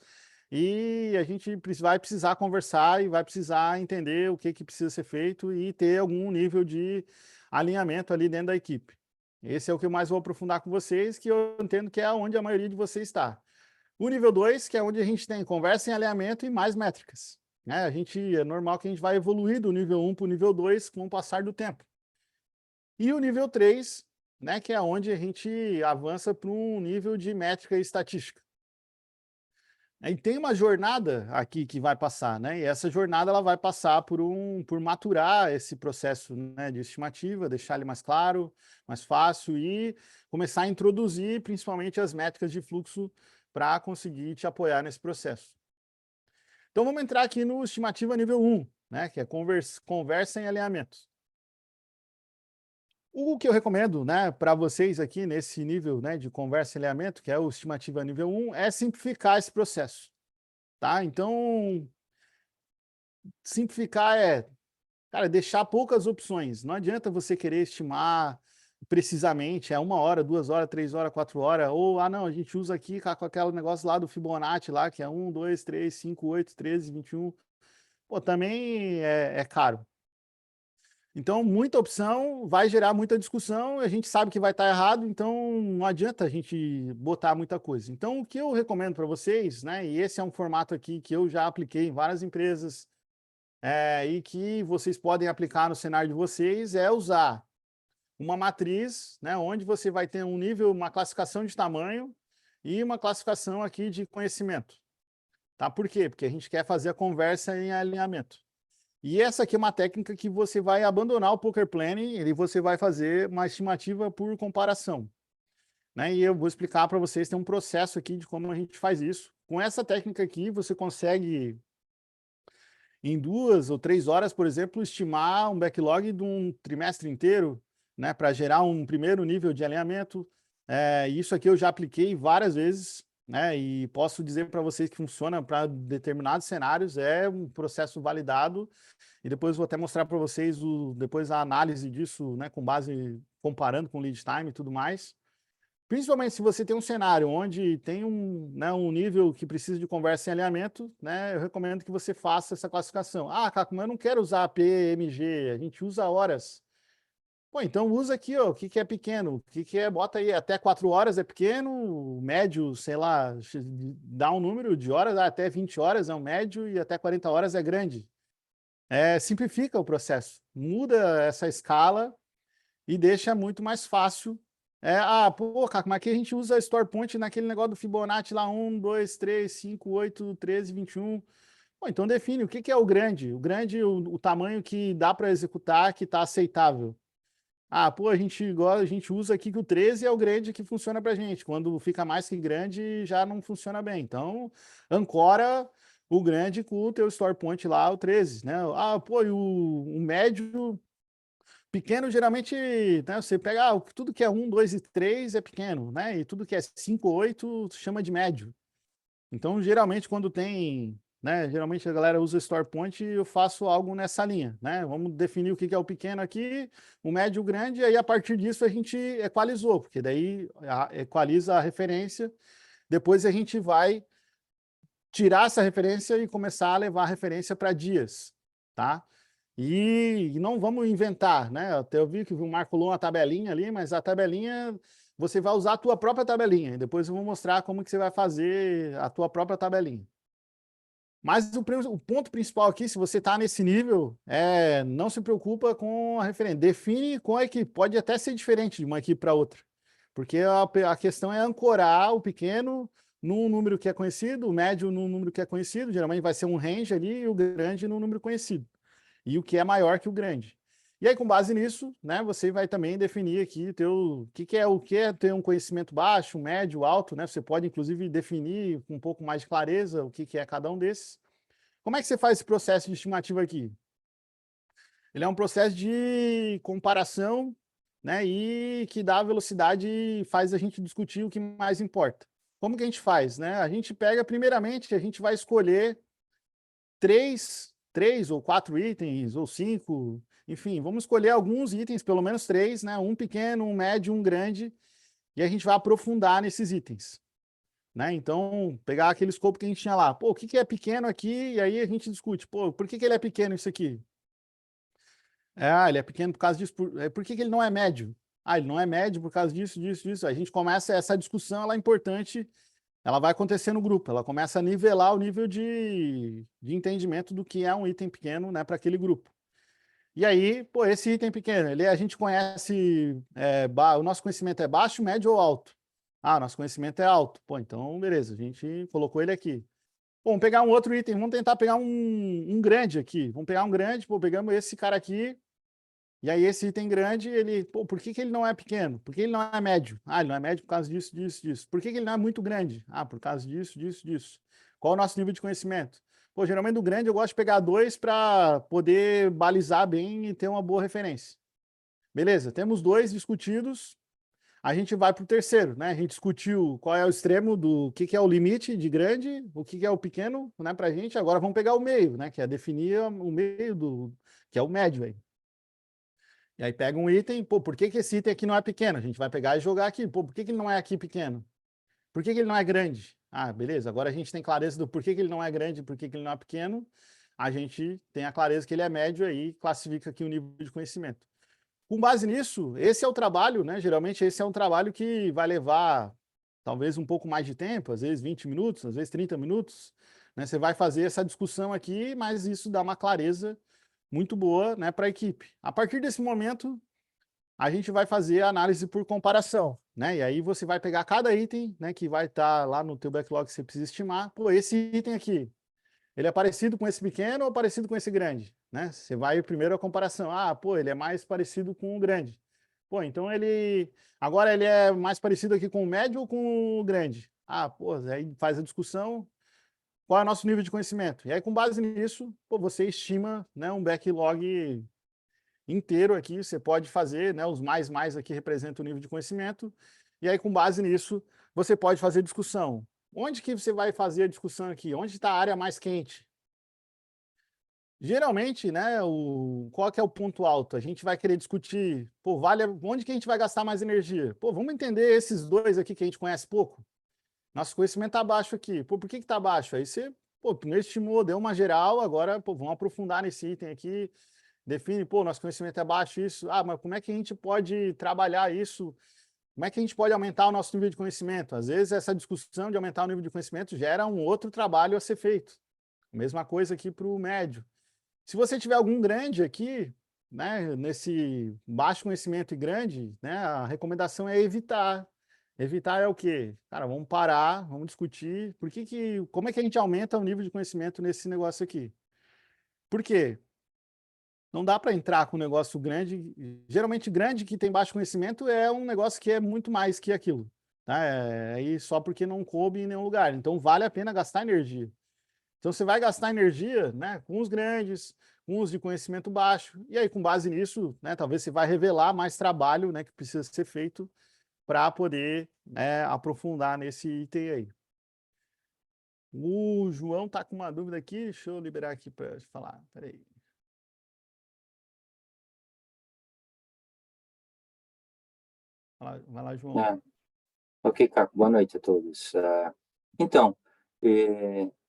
e a gente vai precisar conversar e vai precisar entender o que precisa ser feito e ter algum nível de alinhamento ali dentro da equipe. Esse é o que eu mais vou aprofundar com vocês, que eu entendo que é onde a maioria de vocês está. O nível 2, que é onde a gente tem conversa em alinhamento e mais métricas, né? É normal que a gente vai evoluir do nível 1 para o nível 2 com o passar do tempo. E o nível 3, né, que é onde a gente avança para um nível de métrica e estatística. E tem uma jornada aqui que vai passar, né? E essa jornada ela vai passar por maturar esse processo, né, de estimativa, deixar ele mais claro, mais fácil e começar a introduzir principalmente as métricas de fluxo para conseguir te apoiar nesse processo. Então vamos entrar aqui no estimativa nível 1, né, que é conversa em alinhamentos. O que eu recomendo, né, para vocês aqui nesse nível, né, de conversa e alinhamento, que é o estimativa nível 1, é simplificar esse processo, tá? Então, simplificar cara, deixar poucas opções. Não adianta você querer estimar precisamente, 1 hora, 2 horas, 3 horas, 4 horas, ou, não, a gente usa aqui com aquele negócio lá do Fibonacci lá, que é 1, 2, 3, 5, 8, 13, 21. Pô, também é caro. Então, muita opção vai gerar muita discussão, a gente sabe que vai estar errado, então não adianta a gente botar muita coisa. Então, o que eu recomendo para vocês, né, e esse é um formato aqui que eu já apliquei em várias empresas, e que vocês podem aplicar no cenário de vocês, é usar uma matriz, né, onde você vai ter um nível, uma classificação de tamanho, e uma classificação aqui de conhecimento. Tá? Por quê? Porque a gente quer fazer a conversa em alinhamento. E essa aqui é uma técnica que você vai abandonar o poker planning e você vai fazer uma estimativa por comparação. Né? E eu vou explicar para vocês, tem um processo aqui de como a gente faz isso. Com essa técnica aqui, você consegue, em 2 ou 3 horas, por exemplo, estimar um backlog de um trimestre inteiro, né? Para gerar um primeiro nível de alinhamento. Isso aqui eu já apliquei várias vezes, né? E posso dizer para vocês que funciona para determinados cenários, é um processo validado. E depois vou até mostrar para vocês depois a análise disso, né? Com base, comparando com lead time e tudo mais. Principalmente se você tem um cenário onde tem um nível que precisa de conversa em alinhamento, né? Eu recomendo que você faça essa classificação. Ah, Caco, mas eu não quero usar PMG, a gente usa horas. Pô, então usa aqui, ó, o que é pequeno, o que é, bota aí, até 4 horas é pequeno, médio, sei lá, dá um número de horas, até 20 horas é um médio e até 40 horas é grande. Simplifica o processo, muda essa escala e deixa muito mais fácil. Pô, cara, mas aqui a gente usa Store Point naquele negócio do Fibonacci lá, 1, 2, 3, 5, 8, 13, 21. Pô, então define o que é o grande. O grande, o tamanho que dá para executar, que está aceitável. Pô, a gente usa aqui que o 13 é o grande que funciona para a gente. Quando fica mais que grande, já não funciona bem. Então, ancora o grande com o teu Store Point lá, o 13, né? Pô, e o médio pequeno, geralmente, né, você pega tudo que é 1, 2 e 3 é pequeno, né? E tudo que é 5, 8 chama de médio. Então, geralmente, quando tem, né? Geralmente a galera usa Store Point e eu faço algo nessa linha, né? Vamos definir o que é o pequeno aqui, o médio, o grande, e aí a partir disso a gente equalizou, porque daí equaliza a referência, depois a gente vai tirar essa referência e começar a levar a referência para dias, tá? E não vamos inventar, né? Até eu vi que o Marco colou uma tabelinha ali, mas a tabelinha, você vai usar a tua própria tabelinha. E depois eu vou mostrar como que você vai fazer a tua própria tabelinha. Mas o ponto principal aqui, se você está nesse nível, não se preocupa com a referência. Define com a equipe. Pode até ser diferente de uma equipe para outra. Porque a questão é ancorar o pequeno num número que é conhecido, o médio num número que é conhecido, geralmente vai ser um range ali, e o grande num número conhecido. E o que é maior que o grande. E aí, com base nisso, né, você vai também definir aqui o que é ter um conhecimento baixo, médio, alto, né? Você pode, inclusive, definir com um pouco mais de clareza o que é cada um desses. Como é que você faz esse processo de estimativa aqui? Ele é um processo de comparação, né, e que dá velocidade e faz a gente discutir o que mais importa. Como que a gente faz, né? A gente pega, primeiramente, a gente vai escolher três ou 4 itens, ou 5, enfim, vamos escolher alguns itens, pelo menos 3, né? Um pequeno, um médio, um grande, e a gente vai aprofundar nesses itens. Né? Então, pegar aquele escopo que a gente tinha lá. Pô, o que é pequeno aqui? E aí a gente discute. Pô, por que ele é pequeno isso aqui? Ele é pequeno por causa disso. Por que ele não é médio? Ele não é médio por causa disso, disso, disso. A gente começa essa discussão, ela é importante, ela vai acontecer no grupo, ela começa a nivelar o nível de entendimento do que é um item pequeno, né, para aquele grupo. E aí, pô, esse item pequeno, a gente conhece, o nosso conhecimento é baixo, médio ou alto? Nosso conhecimento é alto. Pô, então, beleza, a gente colocou ele aqui. Bom, vamos pegar um outro item, vamos tentar pegar um grande aqui. Vamos pegar um grande, pô, pegamos esse cara aqui, e aí esse item grande, pô, por que ele não é pequeno? Por que ele não é médio? Ele não é médio por causa disso, disso, disso. Por que ele não é muito grande? Por causa disso, disso, disso. Qual o nosso nível de conhecimento? Pô, geralmente do grande eu gosto de pegar 2 para poder balizar bem e ter uma boa referência. Beleza, temos 2 discutidos, a gente vai para o terceiro, né? A gente discutiu qual é o extremo do que é o limite de grande, o que é o pequeno, né, para a gente. Agora vamos pegar o meio, né? Que é definir o meio que é o médio aí. E aí pega um item, pô, por que esse item aqui não é pequeno? A gente vai pegar e jogar aqui. Pô, por que ele não é aqui pequeno? Por que ele não é grande? Beleza, agora a gente tem clareza do porquê que ele não é grande, por que ele não é pequeno. A gente tem a clareza que ele é médio aí, classifica aqui o nível de conhecimento. Com base nisso, esse é o trabalho, né? Geralmente esse é um trabalho que vai levar talvez um pouco mais de tempo, às vezes 20 minutos, às vezes 30 minutos, né? Você vai fazer essa discussão aqui, mas isso dá uma clareza muito boa, né, para a equipe. A partir desse momento, a gente vai fazer a análise por comparação, né? E aí você vai pegar cada item, né, que vai estar lá no teu backlog que você precisa estimar. Pô, esse item aqui, ele é parecido com esse pequeno ou parecido com esse grande, né? Você vai primeiro a comparação. Ah, pô, ele é mais parecido com o grande. Pô, então agora ele é mais parecido aqui com o médio ou com o grande? Ah, pô, aí faz a discussão. Qual é o nosso nível de conhecimento? E aí, com base nisso, pô, você estima, né, um backlog inteiro aqui, você pode fazer, né, os mais aqui representam o nível de conhecimento, e aí com base nisso, você pode fazer discussão. Onde que você vai fazer a discussão aqui? Onde está a área mais quente? Geralmente, né, qual que é o ponto alto? A gente vai querer discutir, pô, onde que a gente vai gastar mais energia? Pô, vamos entender esses dois aqui que a gente conhece pouco? Nosso conhecimento está baixo aqui. Pô, por que está baixo? Aí você, pô, primeiro estimou, deu uma geral, agora, pô, vamos aprofundar nesse item aqui, define, pô, nosso conhecimento é baixo, isso. Ah, mas como é que a gente pode trabalhar isso? Como é que a gente pode aumentar o nosso nível de conhecimento? Às vezes, essa discussão de aumentar o nível de conhecimento gera um outro trabalho a ser feito. Mesma coisa aqui para o médio. Se você tiver algum grande aqui, né, nesse baixo conhecimento e grande, né, a recomendação é evitar. Evitar é o quê? Cara, vamos parar, vamos discutir. Como é que a gente aumenta o nível de conhecimento nesse negócio aqui? Por quê? Não dá para entrar com um negócio grande. Geralmente, grande que tem baixo conhecimento é um negócio que é muito mais que aquilo. Tá? Aí só porque não coube em nenhum lugar. Então, vale a pena gastar energia. Então, você vai gastar energia, né, com os grandes, com os de conhecimento baixo. E aí, com base nisso, né, talvez você vai revelar mais trabalho, né, que precisa ser feito para poder, né, aprofundar nesse item aí. O João está com uma dúvida aqui. Deixa eu liberar aqui para falar. Peraí. Vai lá, João.
Ah, ok, Caco, boa noite a todos. Então,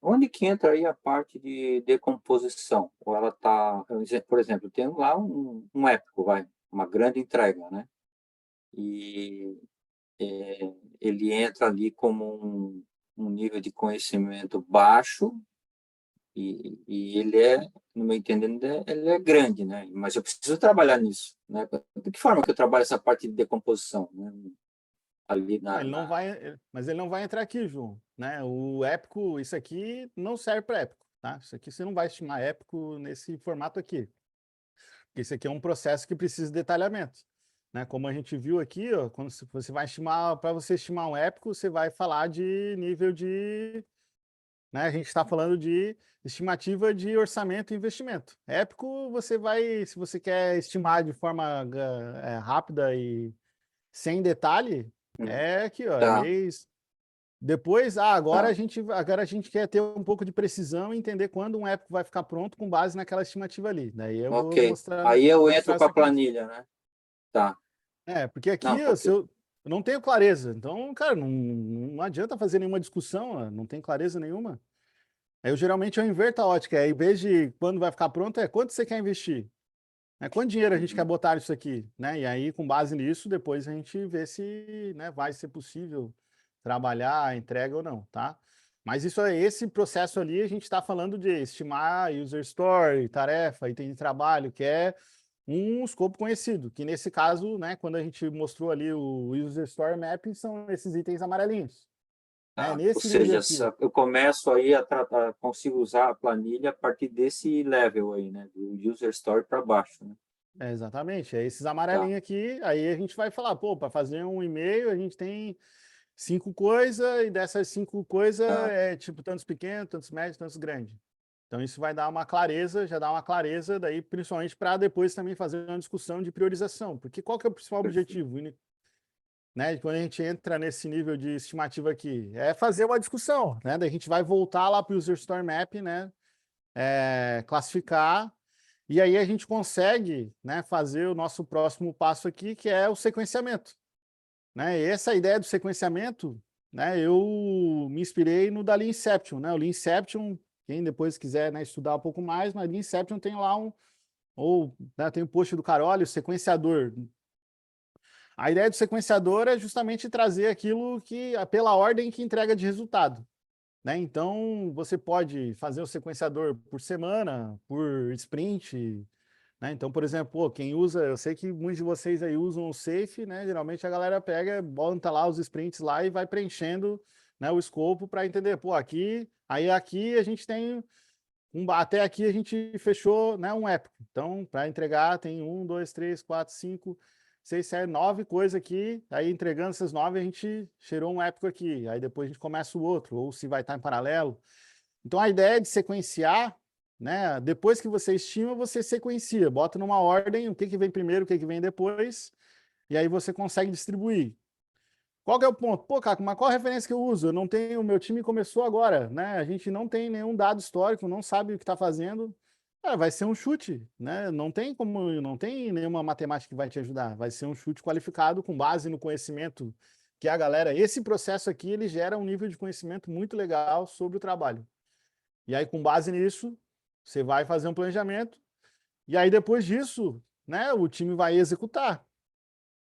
onde que entra aí a parte de decomposição? Ou ela está, por exemplo, tem lá um épico, uma grande entrega, né? E ele entra ali como um nível de conhecimento baixo e ele no meu entendendo, ele é grande, né? Mas eu preciso trabalhar nisso, né? De que forma que eu trabalho essa parte de decomposição, né? Ali
Não, mas ele não vai entrar aqui, João, né? O épico, isso aqui não serve para épico, tá? Isso aqui você não vai estimar épico nesse formato aqui. Porque isso aqui é um processo que precisa de detalhamento, né? Como a gente viu aqui, ó, quando você vai estimar, para você estimar um épico, você vai falar de nível de, né? A gente está falando de estimativa de orçamento e investimento. Épico, você vai, se você quer estimar de forma rápida e sem detalhe, é aqui, ó,
tá.
mês. Depois, agora
Tá.
agora a gente quer ter um pouco de precisão e entender quando um épico vai ficar pronto com base naquela estimativa ali. Daí eu vou
Ok.
mostrar,
Aí eu entro
mostrar
com
isso
a
aqui.
planilha, né? Tá.
Porque
Não,
aqui, ó, se
porque.
eu não tenho clareza. Então, cara, não adianta fazer nenhuma discussão, ó, não tem clareza nenhuma. Aí eu geralmente eu inverto a ótica. Aí, em vez de quando vai ficar pronto, é quanto você quer investir? Quanto dinheiro a gente quer
Uhum.
botar nisso aqui? Né? E aí, com base nisso, depois a gente vê se, né, vai ser possível trabalhar a entrega ou não, tá? Mas esse processo ali, a gente está falando de estimar user story, tarefa, item de trabalho, que é um escopo conhecido, que nesse caso, né, quando a gente mostrou ali o user story mapping, são esses itens amarelinhos.
Tá. Ou
Nesse nível
seja,
aqui,
eu começo aí a tratar, consigo usar a planilha a partir desse level aí, né? Do user story para baixo, né?
exatamente, é esses
Tá.
amarelinhos aqui, aí a gente vai falar, pô, para fazer um e-mail, a gente tem 5 coisas, e dessas 5 coisas
Tá.
é tipo tantos pequenos, tantos médios, tantos grandes. Então isso vai dar uma clareza, já dá uma clareza, daí principalmente para depois também fazer uma discussão de priorização, porque qual que é o principal
Perfeito.
objetivo, né? Quando a gente entra nesse nível de estimativa aqui, é fazer uma discussão, né? Daí a gente vai voltar lá para o User Story Map, né? Classificar, e aí a gente consegue, né, fazer o nosso próximo passo aqui, que é o sequenciamento. Né? E essa ideia do sequenciamento, né, eu me inspirei no da Lean Inception, né? O Lean Inception, quem depois quiser, né, estudar um pouco mais, mas Lean Inception tem lá né, tem um post do Caroli, o sequenciador. A ideia do sequenciador é justamente trazer aquilo que, pela ordem que entrega de resultado. Né? Então, você pode fazer o sequenciador por semana, por sprint, né? Então, por exemplo, pô, quem usa, eu sei que muitos de vocês aí usam o Safe, né? Geralmente a galera pega, bota lá os sprints lá e vai preenchendo, né, o escopo para entender, pô, aqui a gente tem até aqui a gente fechou, né, um épico. Então, para entregar, tem 1, 2, 3, 4, 5, 6, 7, 9 coisas aqui. Aí, entregando essas 9, a gente cheirou um épico aqui. Aí, depois a gente começa o outro, ou se vai estar em paralelo. Então, a ideia de sequenciar, né, depois que você estima, você sequencia. Bota numa ordem o que, que vem primeiro, o que, que vem depois. E aí, você consegue distribuir. Qual que é o ponto? Pô, Caco, mas qual a referência que eu uso? Eu não tenho, o meu time começou agora, né? A gente não tem nenhum dado histórico, não sabe o que está fazendo. Vai ser um chute, né? Não tem nenhuma matemática que vai te ajudar. Vai ser um chute qualificado com base no conhecimento que a galera. Esse processo aqui ele gera um nível de conhecimento muito legal sobre o trabalho. E aí, com base nisso, você vai fazer um planejamento. E aí, depois disso, né? O time vai executar.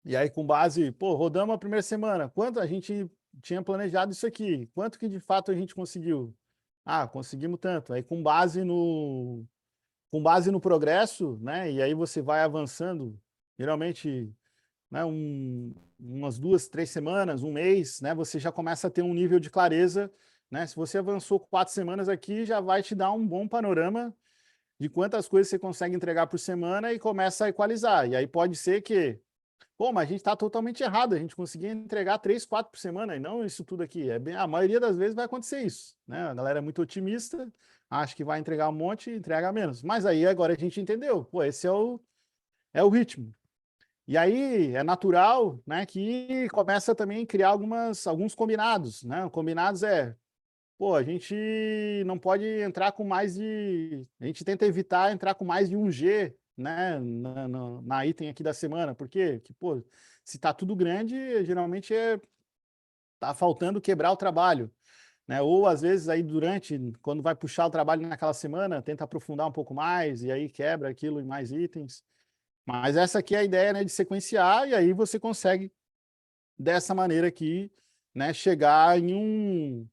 E aí, com base, pô, rodamos a primeira semana. Quanto a gente tinha planejado isso aqui? Quanto que de fato a gente conseguiu? Ah, conseguimos tanto. Aí, com base no progresso, né? E aí você vai avançando, geralmente, né, umas 2, 3 semanas, um mês, né? Você já começa a ter um nível de clareza, né? Se você avançou 4 semanas aqui, já vai te dar um bom panorama de quantas coisas você consegue entregar por semana e começa a equalizar. E aí pode ser que pô, mas a gente está totalmente errado. A gente conseguia entregar 3, 4 por semana e não isso tudo aqui. A maioria das vezes vai acontecer isso, né? A galera é muito otimista, acha que vai entregar um monte e entrega menos. Mas aí agora a gente entendeu. Pô, esse é o ritmo. E aí é natural, né, que começa também a criar alguns combinados, né? Combinados pô, a gente não pode entrar com mais de. A gente tenta evitar entrar com mais de 1G, né, na item aqui da semana. Por quê? Porque, pô, se tá tudo grande, geralmente tá faltando quebrar o trabalho, né? Ou às vezes aí quando vai puxar o trabalho naquela semana, tenta aprofundar um pouco mais e aí quebra aquilo em mais itens. Mas essa aqui é a ideia, né, de sequenciar e aí você consegue dessa maneira aqui, né, chegar em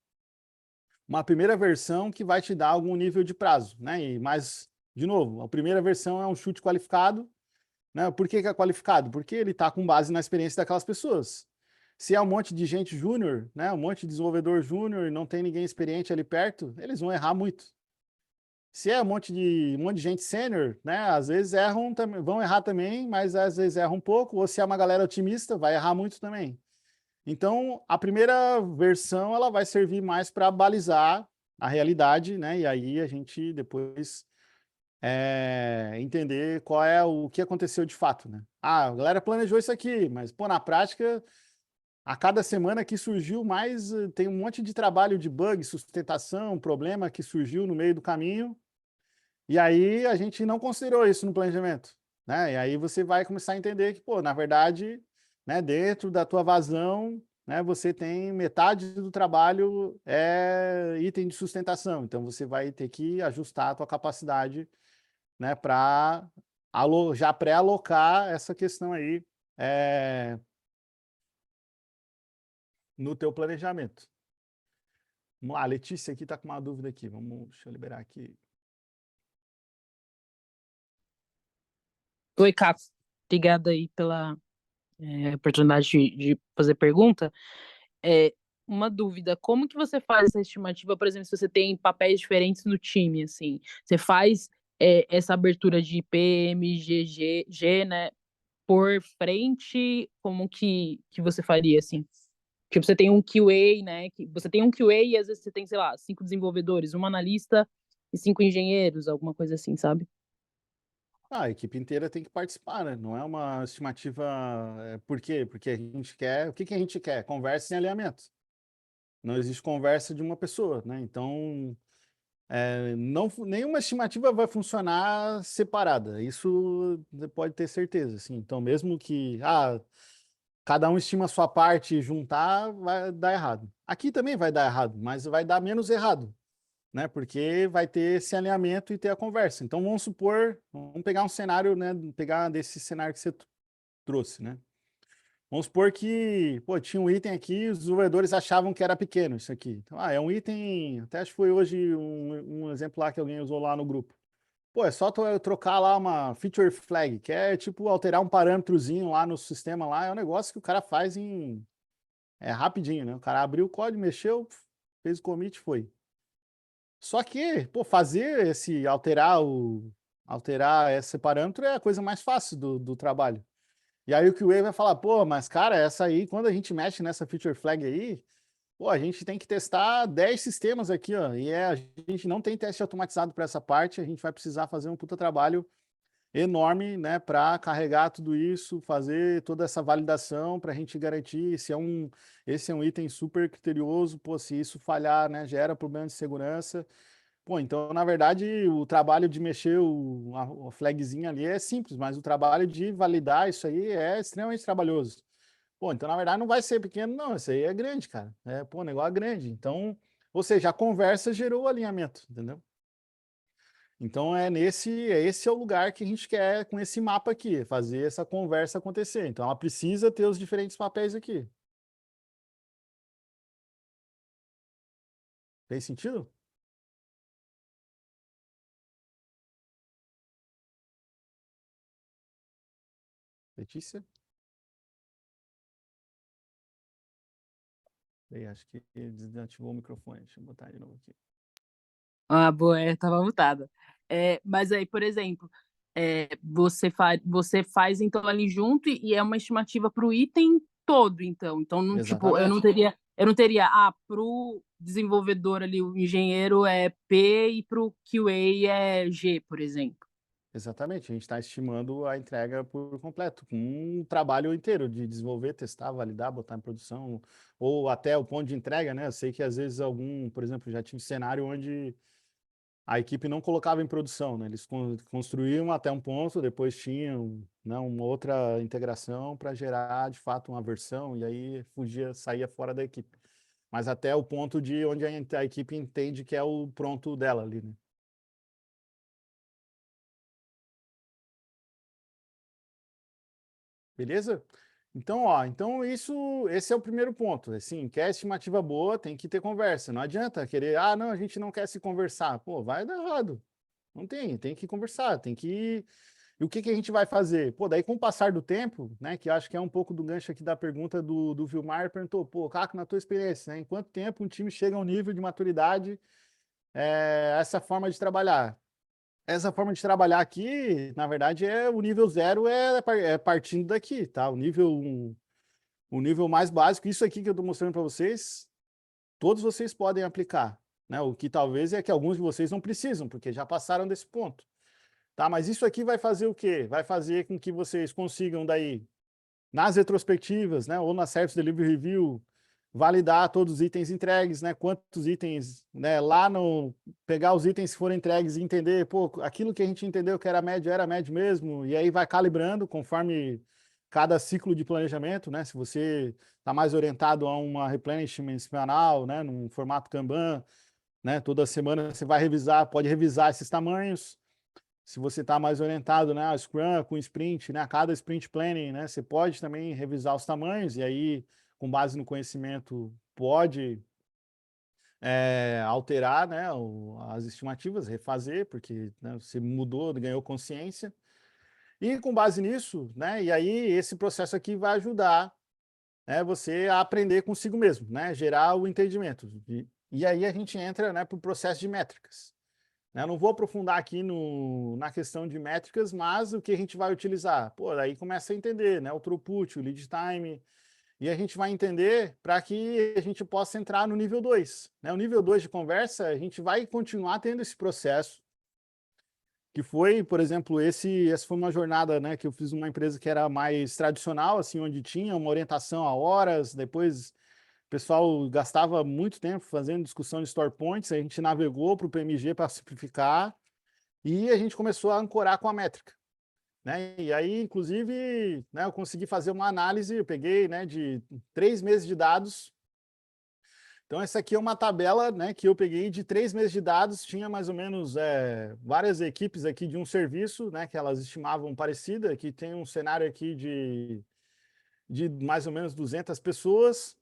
uma primeira versão que vai te dar algum nível de prazo, né? Mas, de novo, a primeira versão é um chute qualificado, né? Por que é qualificado? Porque ele está com base na experiência daquelas pessoas. Se é um monte de gente júnior, né? Um monte de desenvolvedor júnior e não tem ninguém experiente ali perto, eles vão errar muito. Se é um monte de gente sênior, né? Às vezes vão errar também, mas às vezes erram um pouco. Ou se é uma galera otimista, vai errar muito também. Então, a primeira versão ela vai servir mais para balizar a realidade, né? E aí a gente depois entender qual é o que aconteceu de fato, né? Ah, a galera planejou isso aqui, mas pô, na prática, a cada semana que surgiu mais, tem um monte de trabalho de bug, sustentação, problema que surgiu no meio do caminho, e aí a gente não considerou isso no planejamento, né? E aí você vai começar a entender que, pô, na verdade, né, dentro da tua vazão, né, você tem metade do trabalho item de sustentação. Então você vai ter que ajustar a tua capacidade, né, para já pré-alocar essa questão aí no teu planejamento. Vamos lá, a Letícia aqui está com uma dúvida aqui. Deixa eu liberar aqui.
Oi, Caco. Obrigada aí pela oportunidade de fazer pergunta. É, uma dúvida, como que você faz essa estimativa, por exemplo, se você tem papéis diferentes no time, assim? Você faz essa abertura de PM, GG, né, por frente, como que você faria, assim? Tipo, você tem um QA, né, você tem um QA e às vezes você tem, sei lá, 5 desenvolvedores, um analista e 5 engenheiros, alguma coisa assim, sabe?
A equipe inteira tem que participar, né? Não é uma estimativa. Por quê? Porque a gente quer. O que que a gente quer? Conversa em alinhamento. Não existe conversa de uma pessoa, né? Então, nenhuma estimativa vai funcionar separada. Isso você pode ter certeza, assim. Então, mesmo que cada um estima a sua parte e juntar, vai dar errado. Aqui também vai dar errado, mas vai dar menos errado, né? Porque vai ter esse alinhamento e ter a conversa. Então, vamos pegar um cenário, né? Pegar desse cenário que você trouxe, né? Vamos supor que, pô, tinha um item aqui, os desenvolvedores achavam que era pequeno isso aqui. Então, é um item, até acho que foi hoje um exemplo lá que alguém usou lá no grupo. Pô, é só eu trocar lá uma feature flag, que é tipo alterar um parâmetrozinho lá no sistema lá, é um negócio que o cara faz rapidinho, né? O cara abriu o código, mexeu, fez o commit, foi. Só que, pô, fazer alterar esse parâmetro é a coisa mais fácil do trabalho. E aí o QA vai falar, pô, mas cara, essa aí, quando a gente mexe nessa feature flag aí, pô, a gente tem que testar 10 sistemas aqui, ó, a gente não tem teste automatizado para essa parte, a gente vai precisar fazer um puta trabalho enorme, né, para carregar tudo isso, fazer toda essa validação para a gente garantir se esse é um item super criterioso, pô, se isso falhar, né, gera problema de segurança. Pô, então, na verdade, o trabalho de mexer a flagzinha ali é simples, mas o trabalho de validar isso aí é extremamente trabalhoso. Pô, então, na verdade, não vai ser pequeno, não, isso aí é grande, cara. Pô, o negócio é grande. Então, ou seja, a conversa gerou o alinhamento, entendeu? Então, esse é o lugar que a gente quer com esse mapa aqui, fazer essa conversa acontecer. Então, ela precisa ter os diferentes papéis aqui. Fez sentido? Letícia? Acho que desativou o microfone. Deixa eu botar de novo aqui.
Ah, boa, tava mutada. Mas aí, por exemplo, você faz então ali junto e é uma estimativa para o item todo, então. Então, não, tipo,
Exatamente.
eu não teria, para o desenvolvedor ali, o engenheiro é P e para o QA é G, por exemplo.
Exatamente, a gente está estimando a entrega por completo, com um trabalho inteiro de desenvolver, testar, validar, botar em produção, ou até o ponto de entrega, né? Eu sei que às vezes por exemplo, já tive cenário onde a equipe não colocava em produção, né? Eles construíam até um ponto, depois tinham, né, uma outra integração para gerar de fato uma versão, e aí saía fora da equipe. Mas até o ponto de onde a equipe entende que é o pronto dela ali, né? Beleza? Então, ó, esse é o primeiro ponto. Assim, quer estimativa boa, tem que ter conversa. Não adianta querer, não, a gente não quer se conversar. Pô, vai dar errado. Não tem que conversar, tem que. E o que a gente vai fazer? Pô, daí com o passar do tempo, né, que acho que é um pouco do gancho aqui da pergunta do Vilmar, perguntou, pô, Caco, na tua experiência, né, em quanto tempo um time chega a um nível de maturidade, essa forma de trabalhar? Essa forma de trabalhar aqui, na verdade, o nível zero é partindo daqui, tá? O nível mais básico, isso aqui que eu estou mostrando para vocês, todos vocês podem aplicar, né? O que talvez é que alguns de vocês não precisam, porque já passaram desse ponto, tá? Mas isso aqui vai fazer o quê? Vai fazer com que vocês consigam daí, nas retrospectivas, né, ou na Service Delivery Review, validar todos os itens entregues, né, quantos itens, né, pegar os itens que foram entregues e entender, pô, aquilo que a gente entendeu que era médio mesmo, e aí vai calibrando conforme cada ciclo de planejamento, né, se você está mais orientado a uma replenishment semanal, né, num formato Kanban, né, toda semana você vai pode revisar esses tamanhos. Se você está mais orientado, né, a Scrum com sprint, né, a cada sprint planning, né, você pode também revisar os tamanhos e aí, com base no conhecimento, pode alterar, né, as estimativas, refazer, porque, né, você mudou, ganhou consciência. E com base nisso, né, e aí esse processo aqui vai ajudar, né, você a aprender consigo mesmo, né, gerar o entendimento. E aí a gente entra, né, para o processo de métricas. Eu não vou aprofundar aqui na questão de métricas, mas o que a gente vai utilizar? Pô, aí começa a entender, né? O throughput, o lead time, e a gente vai entender para que a gente possa entrar no nível 2. Né? O nível 2 de conversa, a gente vai continuar tendo esse processo, que foi, por exemplo, essa foi uma jornada, né, que eu fiz numa empresa que era mais tradicional, assim, onde tinha uma orientação a horas, depois o pessoal gastava muito tempo fazendo discussão de store points, a gente navegou para o PMG para simplificar, e a gente começou a ancorar com a métrica, né? E aí, inclusive, né, eu consegui fazer uma análise, eu peguei, né, de 3 meses de dados. Então, essa aqui é uma tabela, né, que eu peguei de 3 meses de dados, tinha mais ou menos várias equipes aqui de um serviço, né, que elas estimavam parecida, que tem um cenário aqui de mais ou menos 200 pessoas.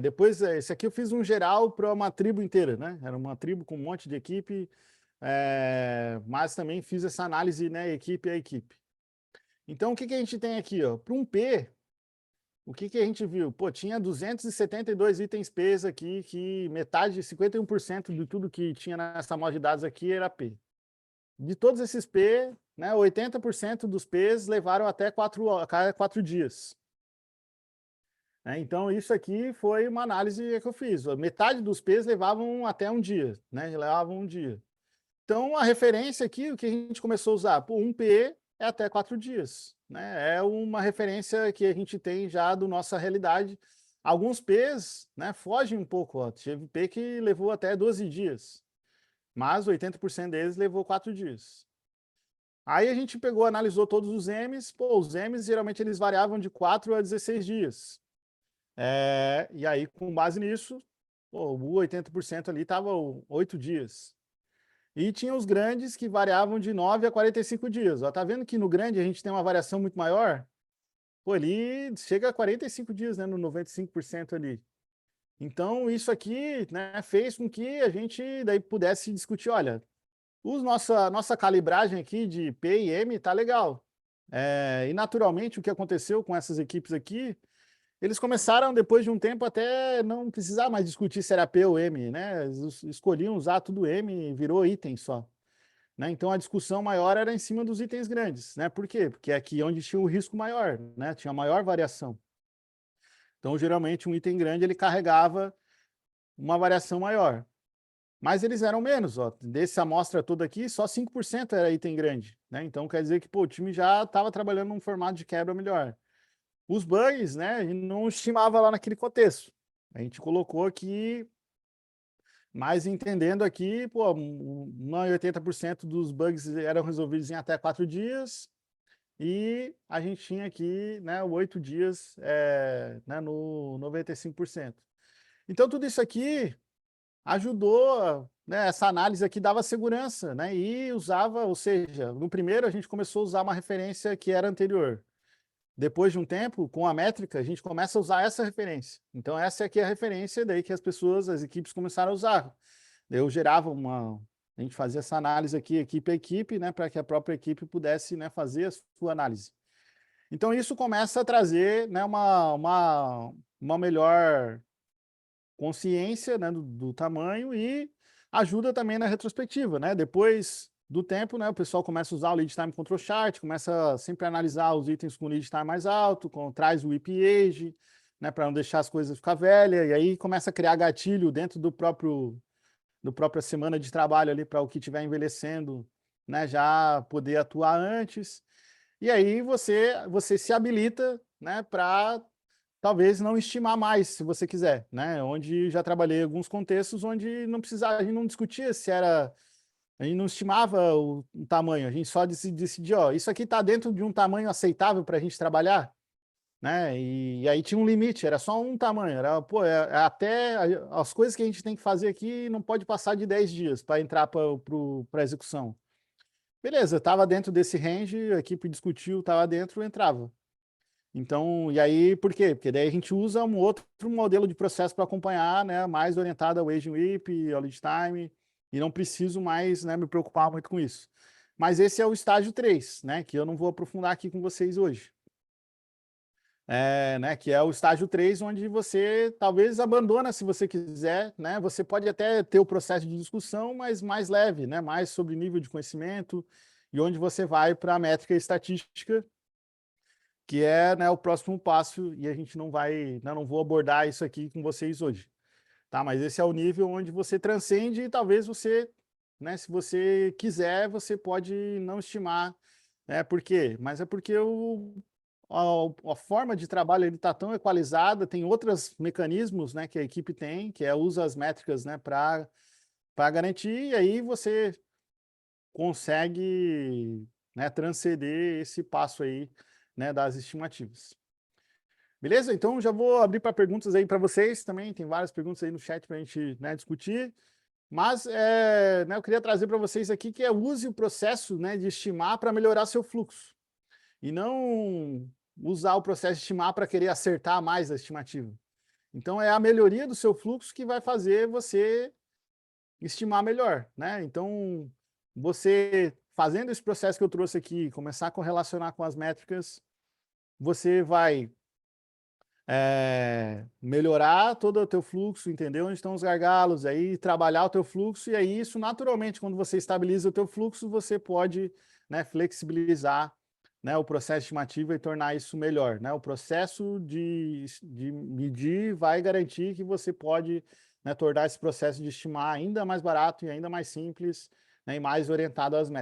Depois, esse aqui eu fiz um geral para uma tribo inteira, né? Era uma tribo com um monte de equipe. mas também fiz essa análise, né, equipe a equipe. Então, o que a gente tem aqui? Para um P, o que a gente viu? Pô, tinha 272 itens P's aqui, que metade, 51% de tudo que tinha nessa amostra de dados aqui era P. De todos esses P, né, 80% dos P's levaram até 4 dias. Então, isso aqui foi uma análise que eu fiz. Metade dos P's levavam até um dia, né? Levavam um dia. Então, a referência aqui, o que a gente começou a usar? Pô, um P é até 4 dias, né? É uma referência que a gente tem já da nossa realidade. Alguns P's, né, fogem um pouco. Ó. Teve P que levou até 12 dias, mas 80% deles levou 4 dias. Aí a gente pegou, analisou todos os M's. Pô, os M's, geralmente, eles variavam de 4 a 16 dias. E aí, com base nisso, pô, o 80% ali estava 8 dias. E tinha os grandes que variavam de 9 a 45 dias. Ó, tá vendo que no grande a gente tem uma variação muito maior? Pô, ali chega a 45 dias, né, no 95% ali. Então, isso aqui, né, fez com que a gente daí pudesse discutir, olha, nossa calibragem aqui de P e M tá legal. E naturalmente o que aconteceu com essas equipes aqui, eles começaram, depois de um tempo, até não precisar mais discutir se era P ou M, né? Eles escolhiam usar tudo M e virou item só. Né? Então, a discussão maior era em cima dos itens grandes. Né? Por quê? Porque é aqui onde tinha o risco maior, né? Tinha maior variação. Então, geralmente, um item grande ele carregava uma variação maior. Mas eles eram menos. Ó. Dessa amostra toda aqui, só 5% era item grande. Né? Então, quer dizer que pô, o time já estava trabalhando num formato de quebra melhor. Os bugs, né, a gente não estimava lá naquele contexto. A gente colocou aqui, mas entendendo aqui, pô, 80% dos bugs eram resolvidos em até 4 dias, e a gente tinha aqui, né, 8 dias, né, no 95%. Então, tudo isso aqui ajudou, né, essa análise aqui dava segurança, né, e usava, ou seja, no primeiro a gente começou a usar uma referência que era anterior. Depois de um tempo, com a métrica, a gente começa a usar essa referência. Então, essa aqui é a referência daí que as equipes começaram a usar. Eu gerava a gente fazia essa análise aqui, equipe a equipe, né, para que a própria equipe pudesse, né, fazer a sua análise. Então, isso começa a trazer, né, uma melhor consciência, né, do tamanho e ajuda também na retrospectiva, né? Depois do tempo, né, o pessoal começa a usar o lead time control chart, começa sempre a analisar os itens com lead time mais alto, traz o WIP age, né, para não deixar as coisas ficar velhas, e aí começa a criar gatilho dentro do própria semana de trabalho ali para o que estiver envelhecendo, né, já poder atuar antes. E aí você se habilita, né, para talvez não estimar mais, se você quiser, né? Onde já trabalhei em alguns contextos onde não precisava, a gente não discutia se era, a gente não estimava o tamanho, a gente só decidia, ó, isso aqui está dentro de um tamanho aceitável para a gente trabalhar, né? E aí tinha um limite, era só um tamanho, era, pô, até as coisas que a gente tem que fazer aqui não pode passar de 10 dias para entrar para a execução. Beleza, estava dentro desse range, a equipe discutiu, estava dentro, entrava. Então, e aí, por quê? Porque daí a gente usa um outro modelo de processo para acompanhar, né, mais orientado ao Aging WIP, ao lead time, e não preciso mais, né, me preocupar muito com isso. Mas esse é o estágio 3, né, que eu não vou aprofundar aqui com vocês hoje. Né, que é o estágio 3, onde você talvez abandona se você quiser, né, você pode até ter o processo de discussão, mas mais leve, né, mais sobre nível de conhecimento, e onde você vai para a métrica estatística, que é, né, o próximo passo, e a gente não vai, né, não vou abordar isso aqui com vocês hoje, tá? Mas esse é o nível onde você transcende e talvez você, né, se você quiser, você pode não estimar, né? Por quê? Mas é porque a forma de trabalho ele está tão equalizada, tem outros mecanismos, né, que a equipe tem, que usa as métricas, né, para garantir, e aí você consegue, né, transcender esse passo aí, né, das estimativas. Beleza? Então, já vou abrir para perguntas aí para vocês também. Tem várias perguntas aí no chat para a gente, né, discutir. Mas né, eu queria trazer para vocês aqui que use o processo, né, de estimar para melhorar seu fluxo. E não usar o processo de estimar para querer acertar mais a estimativa. Então, é a melhoria do seu fluxo que vai fazer você estimar melhor, né? Então, você, fazendo esse processo que eu trouxe aqui, começar a correlacionar com as métricas, você vai melhorar todo o teu fluxo, entender onde estão os gargalos, aí trabalhar o teu fluxo, e aí isso naturalmente, quando você estabiliza o teu fluxo, você pode, né, flexibilizar, né, o processo de estimativa e tornar isso melhor, né? O processo de medir vai garantir que você pode, né, tornar esse processo de estimar ainda mais barato e ainda mais simples, né, e mais orientado às métricas.